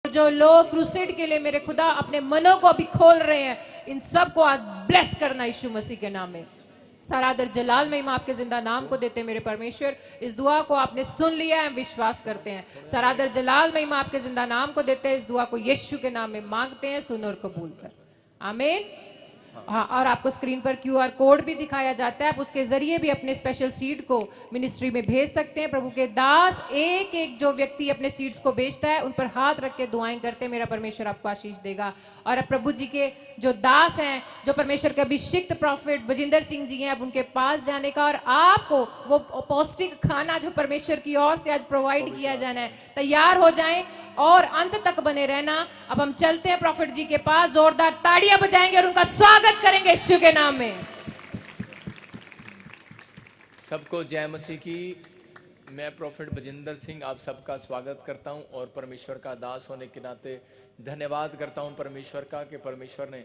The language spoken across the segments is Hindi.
जो लोग क्रूसेड के लिए मेरे खुदा अपने मनों को अभी खोल रहे हैं, इन सब को आज ब्लेस करना यीशु मसीह के नाम में। सरादर जलाल में हम आपके जिंदा नाम को देते हैं मेरे परमेश्वर। इस दुआ को आपने सुन लिया है, हम विश्वास करते हैं। सरादर जलाल में हम आपके जिंदा नाम को देते हैं। इस दुआ को यीशु के नाम में मांगते हैं, सुन और कबूल कर, आमीन। हाँ, और आपको स्क्रीन पर QR कोड भी दिखाया जाता है, आप उसके जरिए भी अपने स्पेशल सीड को मिनिस्ट्री में भेज सकते हैं। प्रभु के दास एक एक जो व्यक्ति अपने सीड्स को भेजता है, उन पर हाथ रख के दुआएं करते हैं, मेरा परमेश्वर आपको आशीष देगा। और अब प्रभु जी के जो दास हैं, जो परमेश्वर के अभिषिक्त प्रॉफिट बजिंदर सिंह जी हैं, अब उनके पास जाने का और आपको वो पौष्टिक खाना जो परमेश्वर की ओर से आज प्रोवाइड किया जाना है, तैयार हो जाएं और अंत तक बने रहना। अब हम चलते हैं प्रॉफिट जी के पास, जोरदार ताड़ियां बजाएंगे और उनका स्वागत करेंगे यीशु के नाम में। सबको जय मसीह की। मैं प्रॉफिट बजिंदर सिंह आप सबका स्वागत करता हूं और परमेश्वर का दास होने के नाते धन्यवाद करता हूं परमेश्वर का कि परमेश्वर ने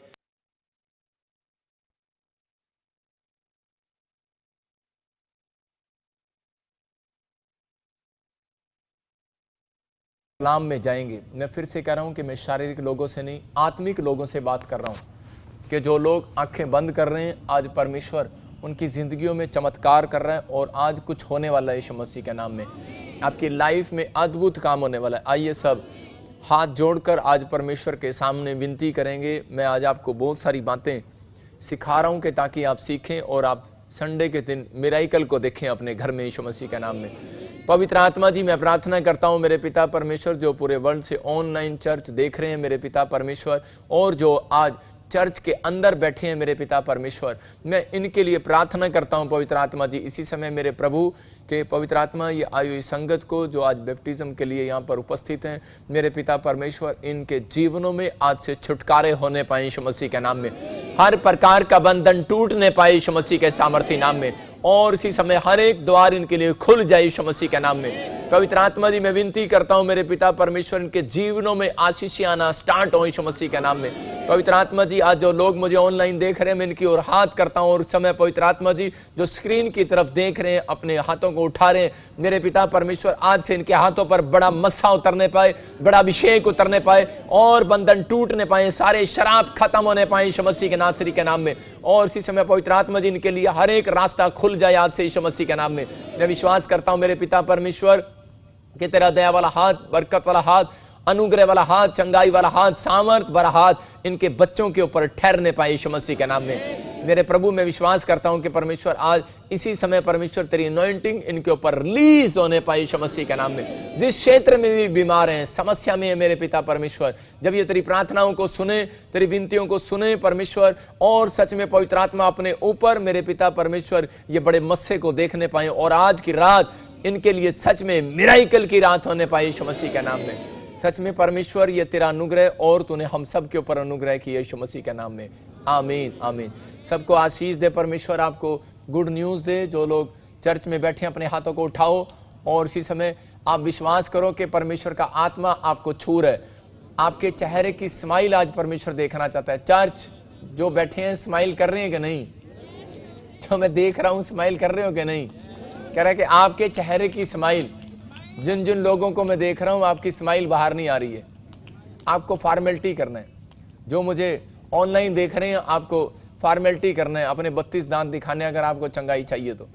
कलाम में जाएंगे। मैं फिर से कह रहा हूं कि मैं शारीरिक लोगों से नहीं, आत्मिक लोगों से बात कर रहा हूं कि जो लोग आंखें बंद कर रहे हैं, आज परमेश्वर उनकी जिंदगियों में चमत्कार कर रहा है और आज कुछ होने वाला है यीशु मसीह के नाम में। आपकी लाइफ में अद्भुत काम होने वाला है। आइए सब हाथ जोड़कर आज परमेश्वर के सामने विनती करेंगे। मैं आज आपको बहुत सारी बातें सिखा रहा हूं कि ताकि आप सीखें और आप संडे के दिन मिराइकल को देखें अपने घर में यीशु मसीह के नाम में। पवित्र आत्मा जी, मैं प्रार्थना करता हूं मेरे पिता परमेश्वर, जो पूरे वर्ल्ड से ऑनलाइन चर्च देख रहे हैं मेरे पिता परमेश्वर, और जो आज चर्च के अंदर बैठे हैं मेरे पिता परमेश्वर, मैं इनके लिए प्रार्थना करता हूं पवित्र आत्मा जी। इसी समय मेरे प्रभु के पवित्र आत्मा ये आई हुई संगत को जो आज बैप्टिज्म के लिए यहाँ पर उपस्थित हैं मेरे पिता परमेश्वर, इनके जीवनों में आज से छुटकारे होने पाए यीशु मसीह के नाम में। हर प्रकार का बंधन टूटने पाए यीशु मसीह के सामर्थी नाम में, और इसी समय हर एक द्वार इनके लिए खुल जाए यीशु मसीह के नाम में। पवित्र आत्मा जी, मैं विनती करता हूं मेरे पिता परमेश्वर, इनके जीवनों में आशीष आना स्टार्ट हो यीशु मसीह के नाम में। पवित्र आत्मा जी, आज जो लोग मुझे ऑनलाइन देख रहे हैं, मैं इनकी ओर हाथ करता हूं और उस समय पवित्र आत्मा जी जो स्क्रीन की तरफ देख रहे हैं, अपने हाथों को उठा रहे हैं मेरे पिता परमेश्वर, आज से इनके हाथों पर बड़ा मस्सा उतरने पाए, बड़ा अभिषेक उतरने पाए और बंधन टूटने पाए, सारे शराब खत्म होने पाए यीशु मसीह के नासरी के नाम में। और इसी समय पवित्र आत्मा जी इनके लिए हर एक रास्ता खुल जाए आज से यीशु मसीह के नाम में। मैं विश्वास करता हूं मेरे पिता परमेश्वर कि तेरा दया वाला हाथ, बरकत वाला हाथ, अनुग्रह वाला हाथ, चंगाई वाला हाथ, सामर्थ वाला हाथ इनके बच्चों के ऊपर ठहरने पाए यीशु मसीह के नाम में। मेरे प्रभु, मैं विश्वास करता हूं कि परमेश्वर आज इसी समय परमेश्वर तेरी अनॉइंटिंग इनके ऊपर रिलीज होने पाए यीशु मसीह के नाम में। जिस क्षेत्र में भी बीमार हैं, समस्या में है मेरे पिता परमेश्वर, जब ये तेरी प्रार्थनाओं को सुने, तेरी विनतियों को सुने परमेश्वर, और सच में पवित्र आत्मा अपने ऊपर मेरे पिता परमेश्वर ये बड़े मस्से को देखने पाए और आज की रात इनके लिए सच में मिराइकल की रात होने पाई यीशु मसीह के नाम में। सच में परमेश्वर ये तेरा अनुग्रह और तूने हम सब के ऊपर अनुग्रह किया यीशु मसीह के नाम में। आमीन आमीन। सबको आशीष दे परमेश्वर, आपको गुड न्यूज़ दे। जो लोग चर्च में बैठे हैं अपने हाथों को उठाओ और इसी समय आप विश्वास करो कि परमेश्वर का आत्मा आपको छू रहा है। आपके चेहरे की स्माइल आज परमेश्वर देखना चाहता है। चर्च जो बैठे हैं स्माइल कर रहे हैं कि नहीं? जो मैं देख रहा हूँ स्माइल कर रहे हो कि नहीं? कह रहा है कि आपके चेहरे की स्माइल, जिन जिन लोगों को मैं देख रहा हूं आपकी स्माइल बाहर नहीं आ रही है। आपको फॉर्मेलिटी करना है। जो मुझे ऑनलाइन देख रहे हैं आपको फॉर्मेलिटी करना है, अपने 32 दांत दिखाने अगर आपको चंगाई चाहिए तो।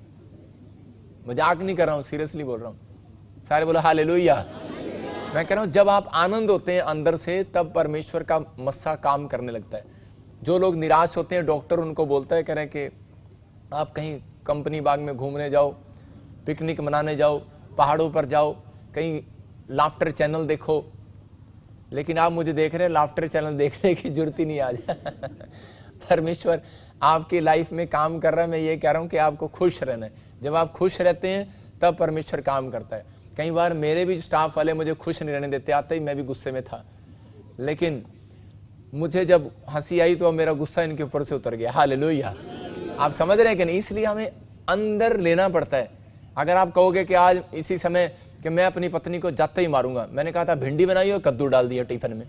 मजाक नहीं कर रहा हूं, सीरियसली बोल रहा हूं। सारे बोलो हालेलुया। मैं कह रहा हूं जब आप आनंद होते हैं अंदर से, तब परमेश्वर का मस्सा काम करने लगता है। जो लोग निराश होते हैं, डॉक्टर उनको बोलता है, कह रहे कि आप कहीं कंपनी बाग में घूमने जाओ, पिकनिक मनाने जाओ, पहाड़ों पर जाओ, कहीं लाफ्टर चैनल देखो, लेकिन आप मुझे देख रहे हैं, लाफ्टर चैनल देखने की जरूरत ही नहीं आज। परमेश्वर आपकी लाइफ में काम कर रहा है। मैं ये कह रहा हूं कि आपको खुश रहना है। जब आप खुश रहते हैं तब परमेश्वर काम करता है। कई बार मेरे भी स्टाफ वाले मुझे खुश नहीं रहने देते, आते ही मैं भी गुस्से में था, लेकिन मुझे जब हंसी आई तो मेरा गुस्सा इनके ऊपर से उतर गया। हालेलुया। आप समझ रहे हैं कि नहीं? इसलिए हमें अंदर लेना पड़ता है। अगर आप कहोगे कि आज इसी समय कि मैं अपनी पत्नी को जाते ही मारूंगा, मैंने कहा था भिंडी बनाई और कद्दू डाल दिया टिफिन में,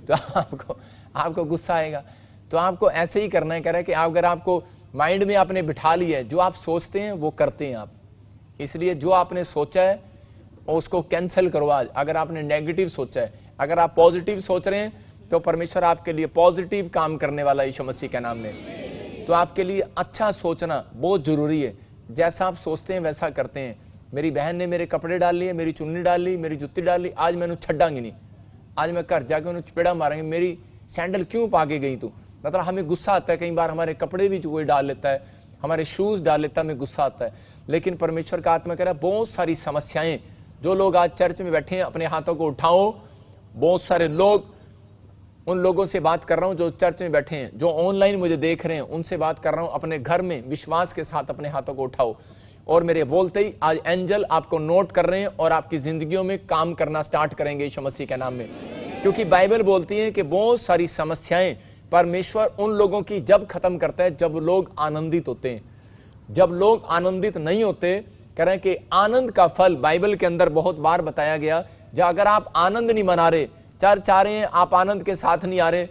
तो आपको गुस्सा आएगा। तो आपको ऐसे ही करना है। कह रहा है कि अगर आपको माइंड में आपने बिठा लिया है, जो आप सोचते हैं वो करते हैं आप। इसलिए जो आपने सोचा है उसको कैंसिल करो आज। अगर आपने नेगेटिव सोचा है, अगर आप पॉजिटिव सोच रहे हैं तो परमेश्वर आपके लिए पॉजिटिव काम करने वाला यीशु मसीह के नाम में। तो आपके लिए अच्छा सोचना बहुत जरूरी है। जैसा आप सोचते हैं वैसा करते हैं। मेरी बहन ने मेरे कपड़े डाल लिए, मेरी चुन्नी डाल ली, मेरी जुत्ती डाल ली, आज मैं छड्डांगी नहीं, आज मैं घर जाके उन्हें चपेड़ा मारेंगे, मेरी सैंडल क्यों पा के गई तू। मतलब हमें गुस्सा आता है, कई बार हमारे कपड़े भी कोई डाल लेता है, हमारे शूज डाल लेता है, हमें गुस्सा आता है। लेकिन परमेश्वर का आत्मा कह रहा है बहुत सारी समस्याएं, जो लोग आज चर्च में बैठे हैं अपने हाथों को उठाओ। बहुत सारे लोग, उन लोगों से बात कर रहा हूं जो चर्च में बैठे हैं, जो ऑनलाइन मुझे देख रहे हैं, उनसे बात कर रहा हूं, अपने घर में विश्वास के साथ अपने हाथों को उठाओ। और मेरे बोलते ही आज एंजल आपको नोट कर रहे हैं और आपकी जिंदगियों में काम करना स्टार्ट करेंगे यीशु मसीह के नाम में। क्योंकि बाइबल बोलती है कि बहुत सारी समस्याएं परमेश्वर उन लोगों की जब खत्म करता है जब लोग आनंदित होते हैं। जब लोग आनंदित नहीं होते, कह रहे हैं कि आनंद का फल बाइबल के अंदर बहुत बार बताया गया। जो अगर आप आनंद नहीं मना रहे, चर्च आ रहे हैं, आप आनंद के साथ नहीं आ रहे,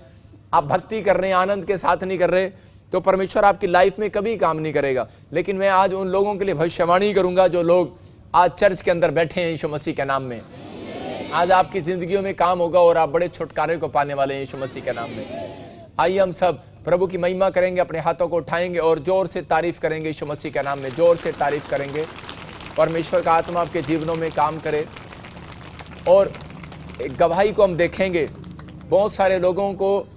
आप भक्ति कर रहे हैं आनंद के साथ नहीं कर रहे, तो परमेश्वर आपकी लाइफ में कभी काम नहीं करेगा। लेकिन मैं आज उन लोगों के लिए भविष्यवाणी करूंगा जो लोग आज चर्च के अंदर बैठे हैं यीशु मसीह के नाम में। आज आपकी जिंदगियों में काम होगा और आप बड़े छुटकारे को पाने वाले हैं यीशु मसीह के नाम में। आइए हम सब प्रभु की महिमा करेंगे, अपने हाथों को उठाएंगे और जोर से तारीफ करेंगे यीशु मसीह के नाम में। जोर से तारीफ करेंगे। परमेश्वर का आत्मा आपके जीवनों में काम करे। और एक गवाही को हम देखेंगे। बहुत सारे लोगों को,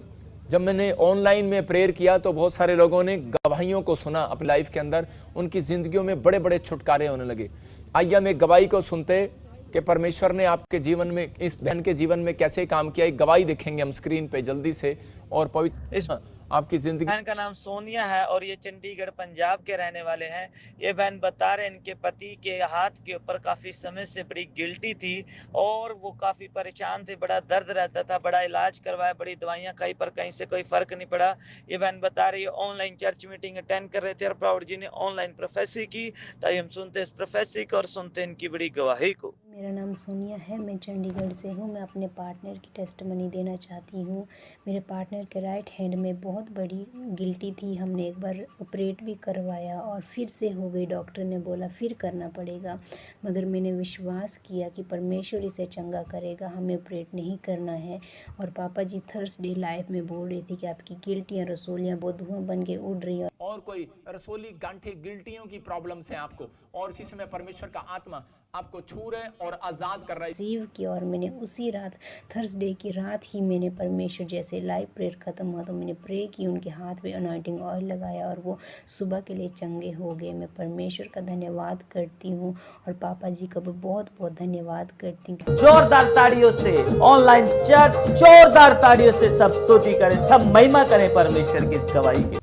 जब मैंने ऑनलाइन में प्रेयर किया तो बहुत सारे लोगों ने गवाहियों को सुना अपनी लाइफ के अंदर, उनकी जिंदगियों में बड़े बड़े छुटकारे होने लगे। आइए हम एक गवाही को सुनते कि परमेश्वर ने आपके जीवन में, इस बहन के जीवन में कैसे काम किया। एक गवाही देखेंगे हम स्क्रीन पे जल्दी से। और पवित्र आपकी जिंदगी। बहन का नाम सोनिया है और ये चंडीगढ़ पंजाब के रहने वाले हैं। ये बहन बता रहे इनके पति के हाथ के ऊपर काफी समय से बड़ी गिल्टी थी और वो काफी परेशान थे, बड़ा दर्द रहता था, बड़ा इलाज करवाया, बड़ी दवाइयां खाई पर कहीं से कोई फर्क नहीं पड़ा। ये बहन बता रही है ऑनलाइन चर्च मीटिंग अटेंड कर रहे थे और प्रॉफिट जी ने ऑनलाइन प्रोफेसी की। तो हम सुनते इस प्रोफेसी को और सुनते इनकी बड़ी गवाही को। मेरा नाम सोनिया है, मैं चंडीगढ़ से हूँ। मैं अपने पार्टनर की टेस्टमनी देना चाहती हूँ। मेरे पार्टनर के राइट हैंड में बहुत बड़ी गिल्टी थी। हमने एक बार ऑपरेट भी करवाया और फिर से हो गई। डॉक्टर ने बोला फिर करना पड़ेगा, मगर मैंने विश्वास किया कि परमेश्वर इसे चंगा करेगा, हमें ऑपरेट नहीं करना है। और पापा जी थर्सडे लाइव में बोल रही थी कि आपकी गिल्टियाँ रसोलियाँ बहुत धुआं बन के उड़ रही हैं और कोई रसोली गांठे गिल्टियों की प्रॉब्लम्स है आपको, और इसी समय परमेश्वर का आत्मा आपको छू रहे और आजाद कर रहा है। रिसीव किया और मैंने उसी रात, थर्सडे की रात ही मैंने परमेश्वर, जैसे लाइव प्रेयर ख़त्म हुआ तो मैंने प्रे की, उनके हाथ पे अनॉइंटिंग ऑयल लगाया और वो सुबह के लिए चंगे हो गए। मैं परमेश्वर का धन्यवाद करती हूँ और पापा जी का भी बहुत बहुत धन्यवाद करती हूँ। जोरदार ताड़ियों से ऑनलाइन चर्च, जोरदार ताड़ियों से सब स्तुति करें, सब महिमा करें परमेश्वर की इस गवाही की।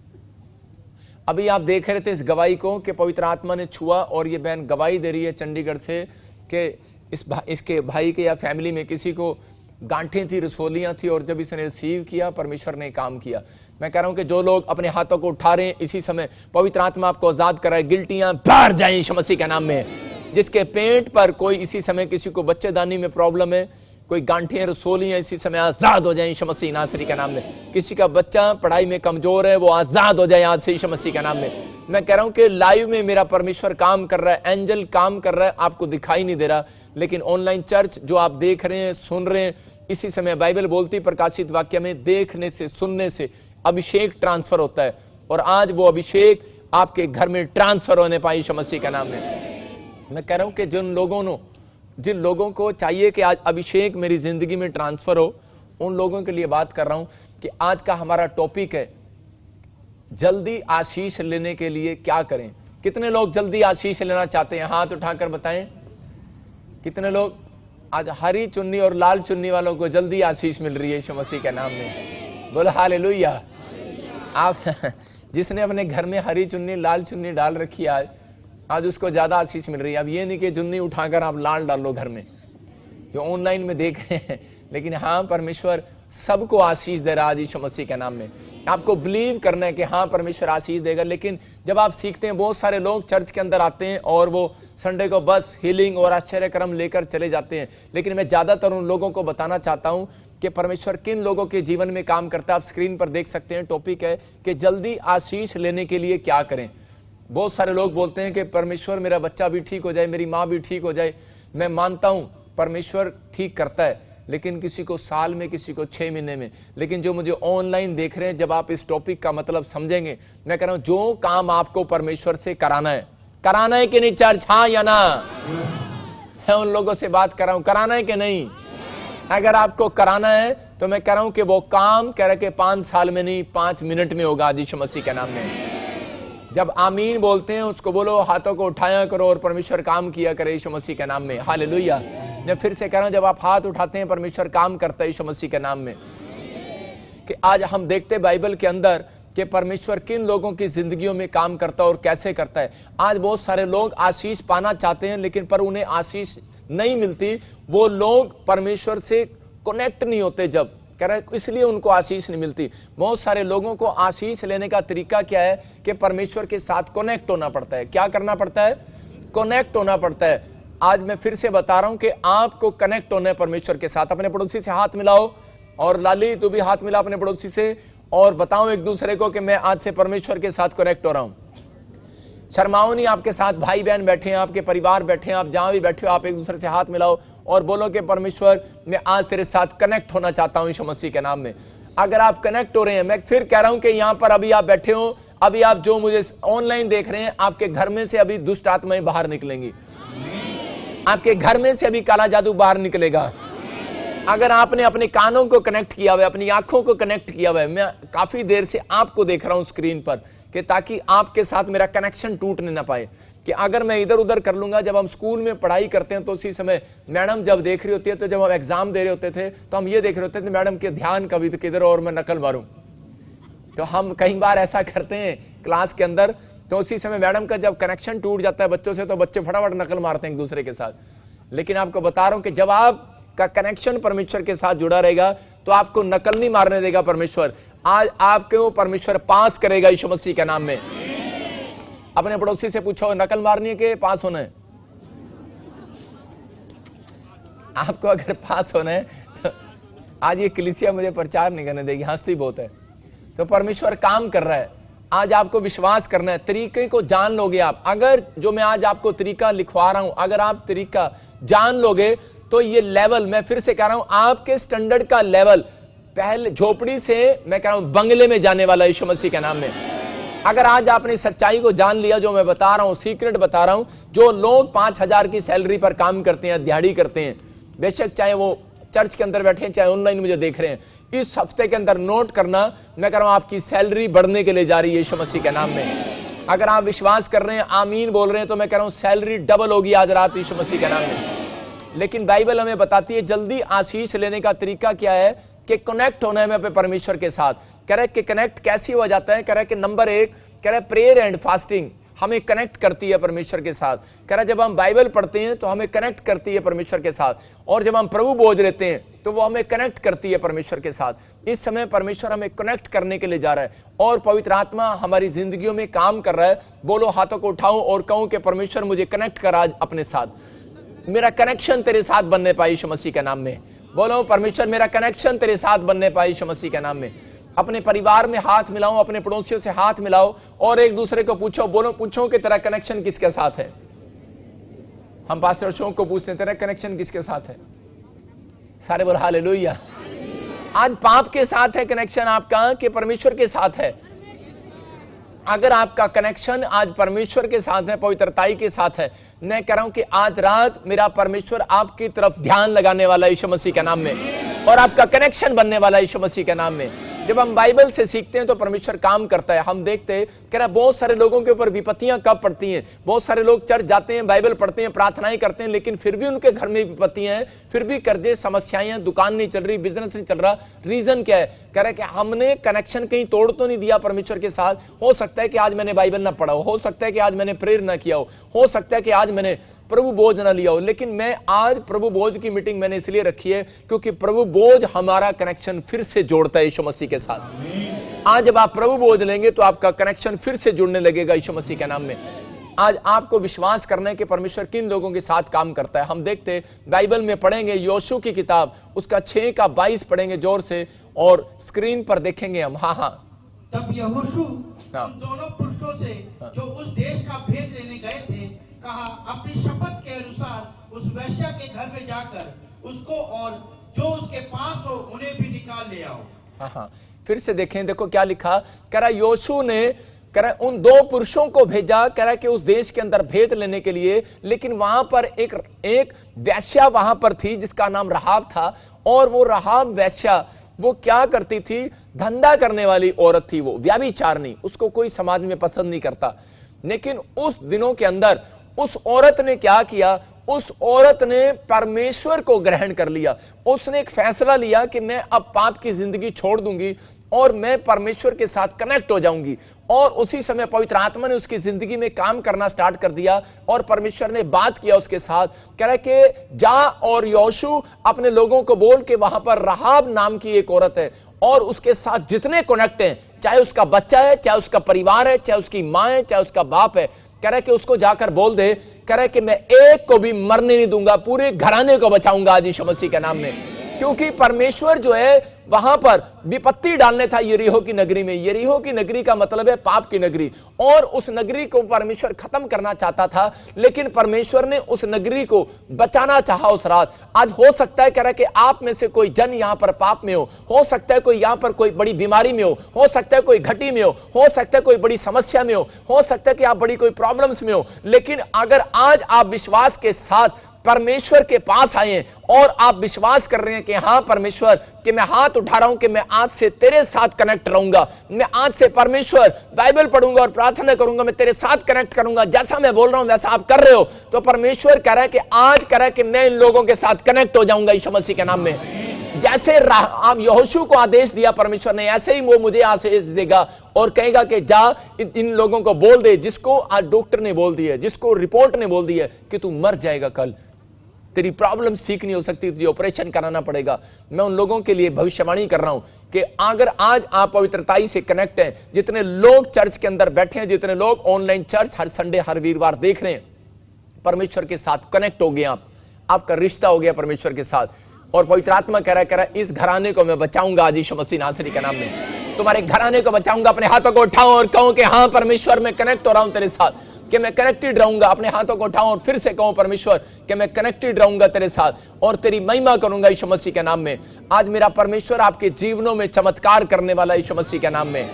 अभी आप देख रहे थे इस गवाही को कि पवित्र आत्मा ने छुआ, और ये बहन गवाही दे रही है चंडीगढ़ से कि इसके भाई के या फैमिली में किसी को गांठें थी, रसोलियां थी, और जब इसने रिसीव किया परमेश्वर ने काम किया। मैं कह रहा हूं कि जो लोग अपने हाथों को उठा रहे हैं इसी समय पवित्र आत्मा आपको आजाद कराए। गिल्टियां बाहर जाएं यीशु मसीह के नाम में। जिसके पेट पर कोई इसी समय, किसी को बच्चेदानी में प्रॉब्लम है, कोई गांठें रसोलियां, इसी समय आजाद हो जाए यीशु मसीह नासरी के नाम में। किसी का बच्चा पढ़ाई में कमजोर है, वो आजाद हो जाए आज से यीशु मसीह के नाम में। मैं कह रहा हूं कि लाइव में मेरा परमेश्वर काम कर रहा है, एंजल काम कर रहा है, आपको दिखाई नहीं दे रहा, लेकिन ऑनलाइन चर्च जो आप देख रहे हैं, सुन रहे हैं, इसी समय बाइबल बोलती प्रकाशित वाक्य में देखने से, सुनने से अभिषेक ट्रांसफर होता है। और आज वो अभिषेक आपके घर में ट्रांसफर होने पाई यीशु मसीह के नाम में। मैं कह रहा हूं कि जिन लोगों को चाहिए कि आज अभिषेक मेरी जिंदगी में ट्रांसफर हो, उन लोगों के लिए बात कर रहा हूं कि आज का हमारा टॉपिक है जल्दी आशीष लेने के लिए क्या करें। कितने लोग जल्दी आशीष लेना चाहते हैं? हाथ उठाकर बताएं कितने लोग। आज हरी चुन्नी और लाल चुन्नी वालों को जल्दी आशीष मिल रही है यीशु मसीह के नाम में। बोलो हालेलुया। आप जिसने अपने घर में हरी चुन्नी लाल चुन्नी डाल रखी है, आज उसको ज्यादा आशीष मिल रही है। अब ये नहीं कि चुन्नी उठाकर आप लाल डाल लो घर में, ये ऑनलाइन में देख रहे हैं, लेकिन हाँ परमेश्वर सबको आशीष दे रहा है यीशु मसीह के नाम में। आपको बिलीव करना है कि हाँ परमेश्वर आशीष देगा। लेकिन जब आप सीखते हैं, बहुत सारे लोग चर्च के अंदर आते हैं और वो संडे को बस हीलिंग और आश्चर्यक्रम लेकर चले जाते हैं, लेकिन मैं ज्यादातर उन लोगों को बताना चाहता हूं कि परमेश्वर किन लोगों के जीवन में काम करता है। आप स्क्रीन पर देख सकते हैं, टॉपिक है कि जल्दी आशीष लेने के लिए क्या करें। बहुत सारे लोग बोलते हैं कि परमेश्वर मेरा बच्चा भी ठीक हो जाए, मेरी माँ भी ठीक हो जाए। मैं मानता हूं परमेश्वर ठीक करता है, लेकिन किसी को साल में, किसी को 6 महीने में। लेकिन जो मुझे ऑनलाइन देख रहे हैं, जब आप इस टॉपिक का मतलब समझेंगे, मैं कह रहा हूं जो काम आपको परमेश्वर से कराना है कि नहीं चर्च, हाँ या ना? मैं उन लोगों से बात कर रहा हूं, कराना है कि नहीं? अगर आपको कराना है तो मैं कह रहा हूं कि वो काम कह रहे कि 5 साल में नहीं, 5 मिनट में होगा यीशु मसीह के नाम में। जब आमीन बोलते हैं उसको बोलो, हाथों को उठाया करो और परमेश्वर काम किया करे यीशु मसीह के नाम में। हालेलुया। मैं फिर से कह रहा हूं, जब आप हाथ उठाते हैं परमेश्वर काम करता है यीशु मसीह के नाम में। कि आज हम देखते बाइबल के अंदर कि परमेश्वर किन लोगों की जिंदगियों में काम करता है और कैसे करता है। आज बहुत सारे लोग आशीष पाना चाहते हैं, लेकिन पर उन्हें आशीष नहीं मिलती। वो लोग परमेश्वर से कनेक्ट नहीं होते, जब कह रहे इसलिए उनको आशीष नहीं मिलती। बहुत सारे लोगों को आशीष लेने का तरीका क्या है कि परमेश्वर के साथ कनेक्ट होना पड़ता है। क्या करना पड़ता है? कनेक्ट होना पड़ता है। आज मैं फिर से बता रहा हूं कि आपको कनेक्ट होना है परमेश्वर के साथ। अपने पड़ोसी से हाथ मिलाओ, और लाली तू भी हाथ मिला अपने पड़ोसी से, और बताओ एक दूसरे को कि मैं आज से परमेश्वर के साथ कनेक्ट हो रहा हूं। शर्माओ नहीं, आपके साथ भाई बहन बैठे हैं, आपके परिवार बैठे हैं, आप जहां भी बैठे हो आप एक दूसरे से हाथ मिलाओ और बोलो कि परमेश्वर मैं आज तेरे साथ कनेक्ट होना चाहता हूं यीशु मसीह के नाम में। अगर आप कनेक्ट हो रहे हैं, मैं फिर कह रहा हूं कि यहां पर अभी आप बैठे हो, अभी आप जो मुझे ऑनलाइन देख रहे हैं, आपके घर में से अभी दुष्ट आत्माएं बाहर निकलेंगी, आपके घर में से अभी काला जादू बाहर निकलेगा। अगर आपने अपने कानों को कनेक्ट किया हुआ है, अपनी आंखों को कनेक्ट किया हुआ है, मैं काफी देर से आपको देख रहा हूं स्क्रीन पर, कि ताकि आपके साथ मेरा कनेक्शन टूटने ना पाए। कि अगर मैं इधर उधर कर लूंगा, जब हम स्कूल में पढ़ाई करते हैं तो उसी समय मैडम जब देख रही होती है, तो जब हम एग्जाम दे रहे होते थे तो हम ये देख रहे होते थे मैडम के ध्यान कभी तो किधर और मैं नकल मारूं। तो हम कई बार ऐसा करते हैं क्लास के अंदर, तो उसी समय मैडम का जब कनेक्शन टूट जाता है बच्चों से, तो बच्चे फटाफट नकल मारते हैं एक दूसरे के साथ। लेकिन आपको बता रहा हूं कि जब आपका कनेक्शन परमेश्वर के साथ जुड़ा रहेगा तो आपको नकल नहीं मारने देगा परमेश्वर। आज आपको परमेश्वर पास करेगा यीशु मसीह के नाम में। अपने पड़ोसी से पूछो, नकल मारनी है कि पास होना है? आपको अगर पास होना है तो आज ये कलीसिया मुझे प्रचार नहीं करने देगी, हंसती बहुत है। तो परमेश्वर काम कर रहा है। आज आपको विश्वास करना है, तरीके को जान लोगे आप। अगर जो मैं आज आपको तरीका लिखवा रहा हूं, अगर आप तरीका जान लोगे तो ये लेवल, मैं फिर से कह रहा हूं, आपके स्टैंडर्ड का लेवल पहले झोपड़ी से मैं कह रहा हूं बंगले में जाने वाला यीशु मसीह के नाम में। अगर आज आपने सच्चाई को जान लिया, जो मैं बता रहा हूं, सीक्रेट बता रहा हूं, जो लोग 5,000 की सैलरी पर काम करते हैं, दिहाड़ी करते हैं, बेशक चाहे वो चर्च के अंदर बैठे हैं चाहे ऑनलाइन मुझे देख रहे हैं, इस हफ्ते के अंदर नोट करना, मैं कह रहा हूं आपकी सैलरी बढ़ने के लिए जा रही है यीशु मसीह के नाम में। अगर आप विश्वास कर रहे हैं, आमीन बोल रहे हैं, तो मैं कह रहा हूं सैलरी डबल होगी आज रात यीशु मसीह के नाम में। लेकिन बाइबल हमें बताती है जल्दी आशीष लेने का तरीका क्या है, कि कनेक्ट होना है अपने परमेश्वर के साथ। कह रहे कि कनेक्ट कैसे हो जाता है? कह रहे कि नंबर 1 कह रहे प्रेयर एंड फास्टिंग हमें कनेक्ट करती है परमेश्वर के साथ। कह रहा जब हम बाइबल पढ़ते हैं तो हमें कनेक्ट करती है परमेश्वर के साथ, और जब हम प्रभु बोझ लेते हैं तो वो हमें कनेक्ट करती है परमेश्वर के साथ। इस समय परमेश्वर हमें कनेक्ट करने के लिए जा रहा है और पवित्र आत्मा हमारी जिंदगियों में काम कर रहा है। बोलो, हाथों को उठाऊं और कहूं कि परमेश्वर मुझे कनेक्ट कर आज अपने साथ, मेरा कनेक्शन तेरे साथ बनने पाए यीशु मसीह के नाम में। बोलो, परमेश्वर मेरा कनेक्शन तेरे साथ बनने पाए यीशु मसीह के नाम में। अपने परिवार में हाथ मिलाओ, अपने पड़ोसियों से हाथ मिलाओ और एक दूसरे को पूछो, बोलो पूछो कि तेरा कनेक्शन किसके साथ है। हम पास्टर शोक को पूछते हैं, तेरा कनेक्शन किसके साथ है? सारे बोल हालेलुया। आज पाप के साथ है कनेक्शन आपका कि परमेश्वर के साथ है? अगर आपका कनेक्शन आज परमेश्वर के साथ है, पवित्रताई के साथ है, मैं कह रहा हूं कि आज रात मेरा परमेश्वर आपकी तरफ ध्यान लगाने वाला यीशु मसीह के नाम में, और आपका कनेक्शन बनने वाला यीशु मसीह के नाम में। जब हम बाइबल से सीखते हैं तो परमेश्वर काम करता है। हम देखते हैं, कह रहा बहुत सारे लोगों के ऊपर विपत्तियां कब पड़ती हैं। बहुत सारे लोग चर्च जाते हैं, बाइबल पढ़ते हैं, प्रार्थनाएं करते हैं, लेकिन फिर भी उनके घर में विपत्तियां हैं, फिर भी कर्जे, समस्याएं, दुकान नहीं चल रही, बिजनेस नहीं चल रहा। रीजन क्या है? कह रहा है कि हमने कनेक्शन कहीं तोड़ तो नहीं दिया परमेश्वर के साथ। हो सकता है कि आज मैंने बाइबल ना पढ़ा हो सकता है कि आज मैंने प्रेयर ना किया हो सकता है कि आज मैंने प्रभु बोझ ना लिया हो, लेकिन मैं आज प्रभु बोझ की मीटिंग मैंने इसलिए रखी है क्योंकि प्रभु बोझ हमारा कनेक्शन फिर से जोड़ता है यीशु मसीह के साथ। आज जब आप प्रभु बोझ लेंगे तो आपका कनेक्शन फिर से जुड़ने लगेगा यीशु मसीह के नाम में। आज आपको विश्वास करना है कि परमेश्वर किन लोगों के साथ काम करता है। हम देखते बाइबल में पढ़ेंगे योशू की किताब, उसका 6:22 पढ़ेंगे जोर से और स्क्रीन पर देखेंगे हम। हाँ, तब यहोशू उन दोनों पुरुषों से जो उस देश का भेद लेने गए थे कहा, अपनी शपथ के अनुसार उस वेश्या के घर में जाकर उसको और जो उसके पास हो उन्हें भी निकाल ले आओ। हाँ, फिर से देखें, देखो क्या लिखा। कह रहा योशू ने कह रहा उन दो पुरुषों को भेजा, कह रहा कि उस देश के अंदर भेद लेने के लिए, लेकिन वहां पर एक वैश्या वहां पर थी जिसका नाम राहाब था। और वो राहाब वैश्या वो क्या करती थी, धंधा करने वाली औरत थी, वो व्यभिचारिणी, उसको कोई समाज में पसंद नहीं करता। लेकिन उस दिनों के अंदर उस औरत ने क्या किया, उस औरत ने परमेश्वर को ग्रहण कर लिया। उसने एक फैसला लिया कि मैं अब पाप की जिंदगी छोड़ दूंगी और मैं परमेश्वर के साथ कनेक्ट हो जाऊंगी। और उसी समय पवित्र आत्मा ने उसकी जिंदगी में काम करना स्टार्ट कर दिया और परमेश्वर ने बात किया उसके साथ। कह रहा कि जा और योशू अपने लोगों को बोल के वहां पर राहाब नाम की एक औरत है और उसके साथ जितने कनेक्ट हैं, चाहे उसका बच्चा है, चाहे उसका परिवार है, चाहे उसकी मां है, चाहे उसका बाप है, कह रहा है कि उसको जाकर बोल दे, कह रहा है कि मैं एक को भी मरने नहीं दूंगा, पूरे घराने को बचाऊंगा आज यीशु मसीह के नाम में। क्योंकि परमेश्वर जो है वहां पर विपत्ति डालने था यरीहो की नगरी में। यरीहो की नगरी का मतलब है पाप की नगरी, और उस नगरी को परमेश्वर खत्म करना चाहता था, लेकिन परमेश्वर ने उस नगरी को बचाना चाहा उस रात। आज हो सकता है कह रहा है कि आप में से कोई जन यहां पर पाप में हो सकता है कोई यहां पर कोई बड़ी बीमारी में हो सकता है कोई घटी में हो सकता है कोई बड़ी समस्या में हो सकता है कि आप बड़ी कोई प्रॉब्लम्स में हो। लेकिन अगर आज आप विश्वास के साथ परमेश्वर के पास आए और आप विश्वास कर रहे हैं कि हाँ परमेश्वर, कि मैं हाथ उठा रहा हूं कि मैं आज से तेरे साथ कनेक्ट रहूंगा, मैं आज से परमेश्वर बाइबल पढ़ूंगा और प्रार्थना करूंगा, मैं तेरे साथ कनेक्ट करूंगा, जैसा मैं बोल रहा हूं वैसा आप कर रहे हो, तो परमेश्वर कह रहा है कि आज कह रहा है कि मैं इन लोगों के साथ कनेक्ट हो जाऊंगा यीशु मसीह के नाम में। जैसे आप यहोशू को आदेश दिया परमेश्वर ने, ऐसे ही वो मुझे आदेश देगा और कहेगा कि जा इन लोगों को बोल दे, जिसको आज डॉक्टर ने बोल दी है, जिसको रिपोर्ट ने बोल दी है कि तू मर जाएगा, कल तेरी प्रॉब्लम्स ठीक नहीं हो सकती, तुझे ऑपरेशन कराना पड़ेगा। मैं उन लोगों के लिए भविष्यवाणी कर रहा हूं कि अगर आज आप पवित्रताई से कनेक्ट हैं, जितने लोग चर्च के अंदर बैठे हैं, जितने लोग ऑनलाइन चर्च हर संडे हर वीरवार देख रहे हैं, परमेश्वर के साथ कनेक्ट हो गए आपका रिश्ता हो गया परमेश्वर के साथ। और पवित्र आत्मा कह रहा है इस घराने को मैं बचाऊंगा आज यीशु मसीह नासरी के नाम में, तुम्हारे घराने को बचाऊंगा। अपने हाथों को उठाओ और कहो कि हाँ परमेश्वर मैं कनेक्ट हो रहा हूं तेरे साथ, कि मैं कनेक्टेड रहूंगा। अपने हाथों को उठाओ और फिर से कहो परमेश्वर कि मैं कनेक्टेड रहूंगा तेरे साथ और तेरी महिमा करूंगा यीशु मसीह के नाम में। आज मेरा परमेश्वर आपके जीवनों में चमत्कार करने वाला यीशु मसीह के नाम में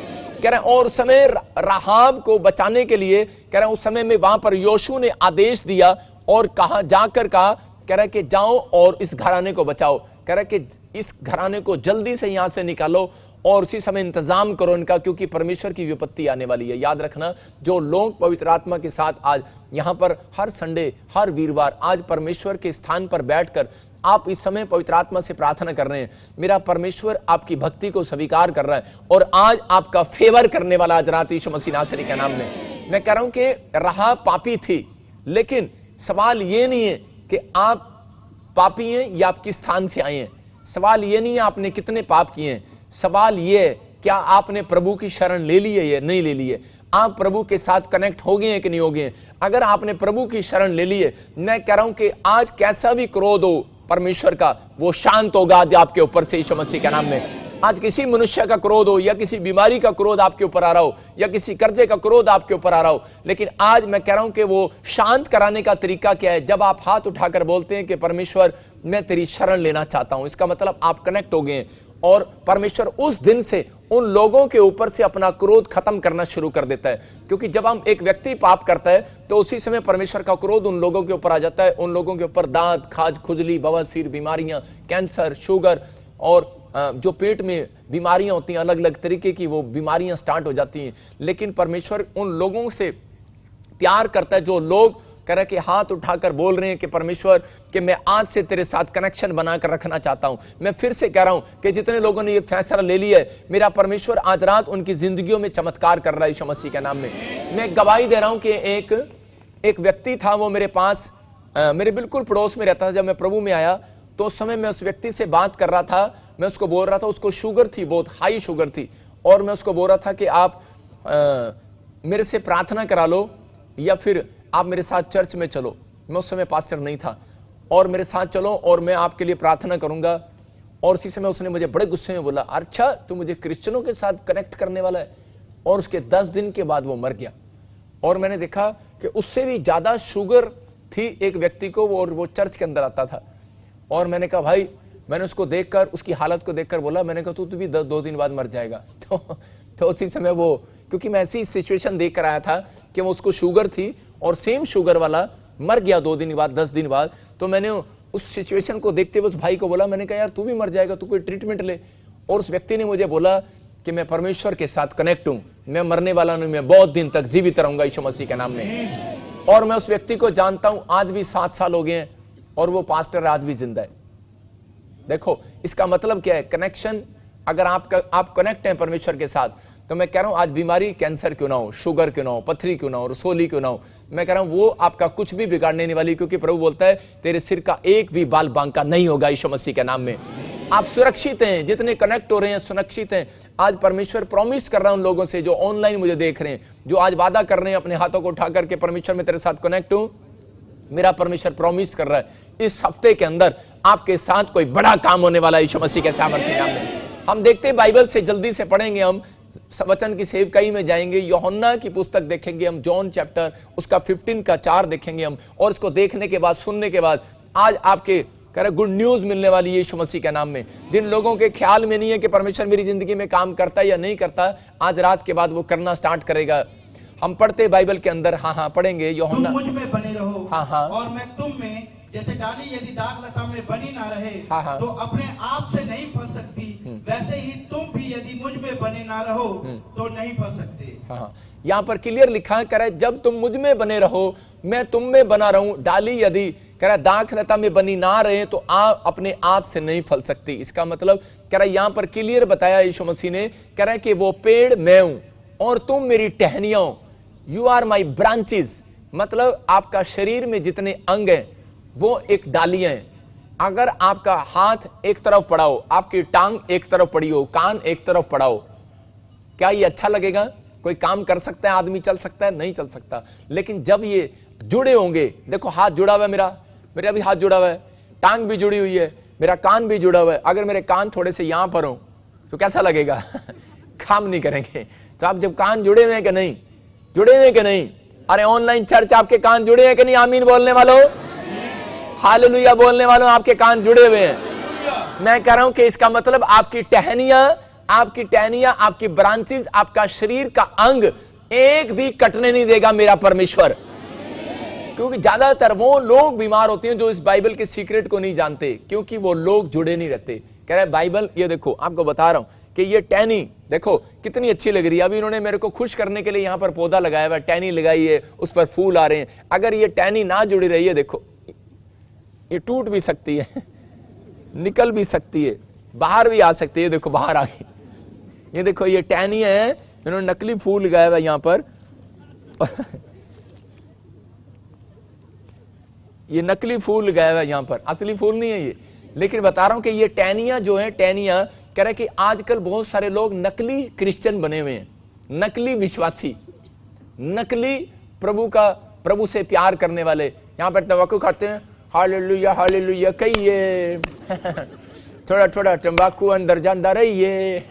कह रहे हैं। और उस समय राहाब को बचाने के लिए कह रहे हैं उस समय में वहां पर योशू ने आदेश दिया और कहा, जाकर कहा, कह रहा है कि जाओ और इस घराने को बचाओ, कह रहा है कि इस घराने को जल्दी से यहां से निकालो और उसी समय इंतजाम करो इनका, क्योंकि परमेश्वर की विपत्ति आने वाली है। याद रखना, जो लोग पवित्र आत्मा के साथ आज यहां पर हर संडे हर वीरवार आज परमेश्वर के स्थान पर बैठकर आप इस समय पवित्र आत्मा से प्रार्थना कर रहे हैं, मेरा परमेश्वर आपकी भक्ति को स्वीकार कर रहा है और आज आपका फेवर करने वाला आज रात यीशु मसीह नासरी के नाम में। मैं कह रहा हूं कि राहाब पापी थी, लेकिन सवाल ये नहीं है कि आप पापी हैं या आप किस स्थान से आए हैं, सवाल ये नहीं है आपने कितने पाप किए हैं, सवाल ये है क्या आपने प्रभु की शरण ले ली है या नहीं ले ली है, आप प्रभु के साथ कनेक्ट हो गए हैं कि नहीं हो गए। अगर आपने प्रभु की शरण ले ली है, मैं कह रहा हूं कि आज कैसा भी क्रोध हो परमेश्वर का, वो शांत होगा आज आपके ऊपर से यीशु मसीह के नाम में। आज किसी मनुष्य का क्रोध हो या किसी बीमारी का क्रोध आपके ऊपर आ रहा हो या किसी कर्जे का क्रोध आपके ऊपर आ रहा हो, लेकिन आज मैं कह रहा हूं कि वो शांत कराने का तरीका क्या है, जब आप हाथ उठाकर बोलते हैं कि परमेश्वर मैं तेरी शरण लेना चाहता हूं, इसका मतलब आप कनेक्ट हो गए हैं और परमेश्वर उस दिन से उन लोगों के ऊपर से अपना क्रोध खत्म करना शुरू कर देता है। क्योंकि जब हम एक व्यक्ति पाप करता है तो उसी समय परमेश्वर का क्रोध उन लोगों के ऊपर आ जाता है, उन लोगों के ऊपर दांत, खाज, खुजली, बवासीर बीमारियां, कैंसर, शुगर और जो पेट में बीमारियां होती हैं, अलग अलग तरीके की वो बीमारियां स्टार्ट हो जाती हैं। लेकिन परमेश्वर उन लोगों से प्यार करता है जो लोग कह रहे कि हाथ उठाकर बोल रहे हैं कि परमेश्वर कि मैं आज से तेरे साथ कनेक्शन बनाकर रखना चाहता हूं। मैं फिर से कह रहा हूं कि जितने लोगों ने ये फैसला ले लिया है, मेरा परमेश्वर आज रात उनकी जिंदगियों में चमत्कार कर रहा है यीशु मसीह के नाम में। मैं गवाही दे रहा हूं कि एक व्यक्ति था, वो मेरे पास मेरे बिल्कुल पड़ोस में रहता था। जब मैं प्रभु में आया तो उस समय मैं उस व्यक्ति से बात कर रहा था, मैं उसको बोल रहा था, उसको शुगर थी, बहुत हाई शुगर थी, और मैं उसको बोल रहा था कि आप मेरे से प्रार्थना करा लो या फिर आप मेरे साथ चर्च में चलो। मैं उस समय पास्टर नहीं था, और मेरे साथ चलो और मैं आपके लिए प्रार्थना करूंगा। और उसी समय उसने मुझे बड़े गुस्से में बोला, अच्छा तू मुझे क्रिश्चियनों के साथ कनेक्ट करने वाला है। और उसके 10 दिन के बाद वो मर गया। और मैंने देखा कि उससे भी ज्यादा शुगर थी एक व्यक्ति को, और वो चर्च के अंदर आता था। और मैंने कहा भाई मैंने उसको देखकर, उसकी हालत को देखकर बोला, मैंने कहा तू भी 2 दिन बाद मर जाएगा। तो उसी समय वो, क्योंकि मैं ऐसी सिचुएशन देख कर आया था कि वो उसको शुगर थी और सेम शुगर वाला मर गया 2 दिन बाद, 10 दिन बाद। तो मैंने उस सिचुएशन को देखते हुए उस भाई को बोला, मैंने कहा यार तू भी मर जाएगा, तू कोई ट्रीटमेंट ले। और उस व्यक्ति ने मुझे बोला कि मैं परमेश्वर के साथ कनेक्ट हूं, मैं मरने वाला नहीं, मैं बहुत दिन तक जीवित रहूंगा यीशु मसीह के नाम में। और मैं उस व्यक्ति को जानता हूं, आज भी 7 साल हो गए हैं और वो पास्टर आज भी जिंदा है। देखो इसका मतलब क्या है, कनेक्शन। अगर आप कनेक्ट हैं परमेश्वर के साथ, तो मैं कह रहा हूं आज बीमारी कैंसर क्यों ना हो, शुगर क्यों ना हो, पथरी क्यों ना हो, रसोली क्यों ना हो, मैं कह रहा हूं वो आपका कुछ भी बिगाड़ने नहीं वाली, क्योंकि प्रभु बोलता है तेरे सिर का एक भी बाल बांका नहीं होगा यीशु मसीह के नाम में। आप सुरक्षित हैं, जितने कनेक्ट हो रहे हैं सुरक्षित हैं। आज परमेश्वर प्रॉमिस कर रहा है उन लोगों से जो ऑनलाइन मुझे देख रहे हैं, जो आज वादा कर रहे हैं अपने हाथों को उठा करके, परमेश्वर मैं तेरे साथ कनेक्ट हूं। मेरा परमेश्वर प्रॉमिस कर रहा है इस हफ्ते के अंदर आपके साथ कोई बड़ा काम होने वाला है यीशु मसीह के सामर्थ्य नाम में। हम देखते हैं बाइबल से जल्दी से पढ़ेंगे, हम वचन की सेवकाई में जाएंगे, यूहन्ना की पुस्तक देखेंगे हम, जॉन चैप्टर उसका 15 का 4 देखेंगे हम। और इसको देखने के बाद, सुनने के बाद आज आपके गुड न्यूज मिलने वाली है यीशु मसीह के नाम में। जिन लोगों के ख्याल में नहीं है कि परमेश्वर मेरी जिंदगी में काम करता है या नहीं करता, आज रात के बाद वो करना स्टार्ट करेगा। हम पढ़ते बाइबल के अंदर, हाँ पढ़ेंगे यूहन्ना। तुम मुझ में बने रहो, हाँ, और मैं तुम में। जैसे डाली यदि दाग लता में बनी ना रहे, हाँ, तो अपने आप से नहीं फल सकती, वैसे ही तुम भी यदि मुझ में बने ना रहो तो नहीं फल सकते। हाँ, यहाँ पर क्लियर लिखा है, कह रहा है जब तुम मुझ में बने रहो मैं तुम में बना रहूं। डाली यदि कह रहा है दाग लता में बनी ना रहे तो आप अपने आप से नहीं फल सकती। इसका मतलब कह रहा है यहाँ पर क्लियर बताया यीशु मसीह ने, कह रहा है कि वो पेड़ मैं हूं और तुम मेरी टहनियां हो। यू आर माई ब्रांचेस, मतलब आपका शरीर में जितने अंग हैं वो एक डालियां हैं। अगर आपका हाथ एक तरफ पड़ा हो, आपकी टांग एक तरफ पड़ी हो, कान एक तरफ पड़ा हो, क्या ये अच्छा लगेगा? कोई काम कर सकता है आदमी, चल सकता है? नहीं चल सकता। लेकिन जब ये जुड़े होंगे, देखो हाथ जुड़ा हुआ है, मेरा भी हाथ जुड़ा हुआ है, टांग भी जुड़ी हुई है, मेरा कान भी जुड़ा हुआ है। अगर मेरे कान थोड़े से यहां पर हो तो कैसा लगेगा? काम नहीं करेंगे। तो आप जब कान जुड़े हुए हैं कि नहीं, जुड़े हुए कि नहीं? अरे ऑनलाइन चर्च आपके कान जुड़े हैं कि नहीं? आमीन बोलने वालों, हालेलुया बोलने वालों, आपके कान जुड़े हुए हैं। मैं कह रहा हूं कि इसका मतलब आपकी टहनियां, आपकी ब्रांचेस, आपका शरीर का अंग एक भी कटने नहीं देगा मेरा परमेश्वर। क्योंकि ज्यादातर वो लोग बीमार होते हैं जो इस बाइबल के सीक्रेट को नहीं जानते, क्योंकि वो लोग जुड़े नहीं रहते। कह रहा है बाइबल, ये देखो आपको बता रहा हूं कि ये टहनी देखो कितनी अच्छी लग रही है। अभी इन्होंने मेरे को खुश करने के लिए यहाँ पर पौधा लगाया हुआ, टहनी लगाई है, उस पर फूल आ रहे हैं। अगर ये टहनी ना जुड़ी रही है, देखो ये टूट भी सकती है, निकल भी सकती है, बाहर भी आ सकती है। देखो बाहर आ गई, ये देखो ये टहनी है, इन्होंने नकली फूल लगाया हुआ यहाँ पर। ये नकली फूल लगाया हुआ यहाँ पर, असली फूल नहीं है ये। लेकिन बता रहा हूं कि ये टहनियां जो है, टहनियां कह रहे कि आजकल बहुत सारे लोग नकली क्रिश्चियन बने हुए हैं, नकली विश्वासी, नकली प्रभु से प्यार करने वाले। यहाँ पर तंबाकू खाते हैं, हालेलुया हालेलुया कहिए, थोड़ा थोड़ा तंबाकू अंदर जाता रहिए।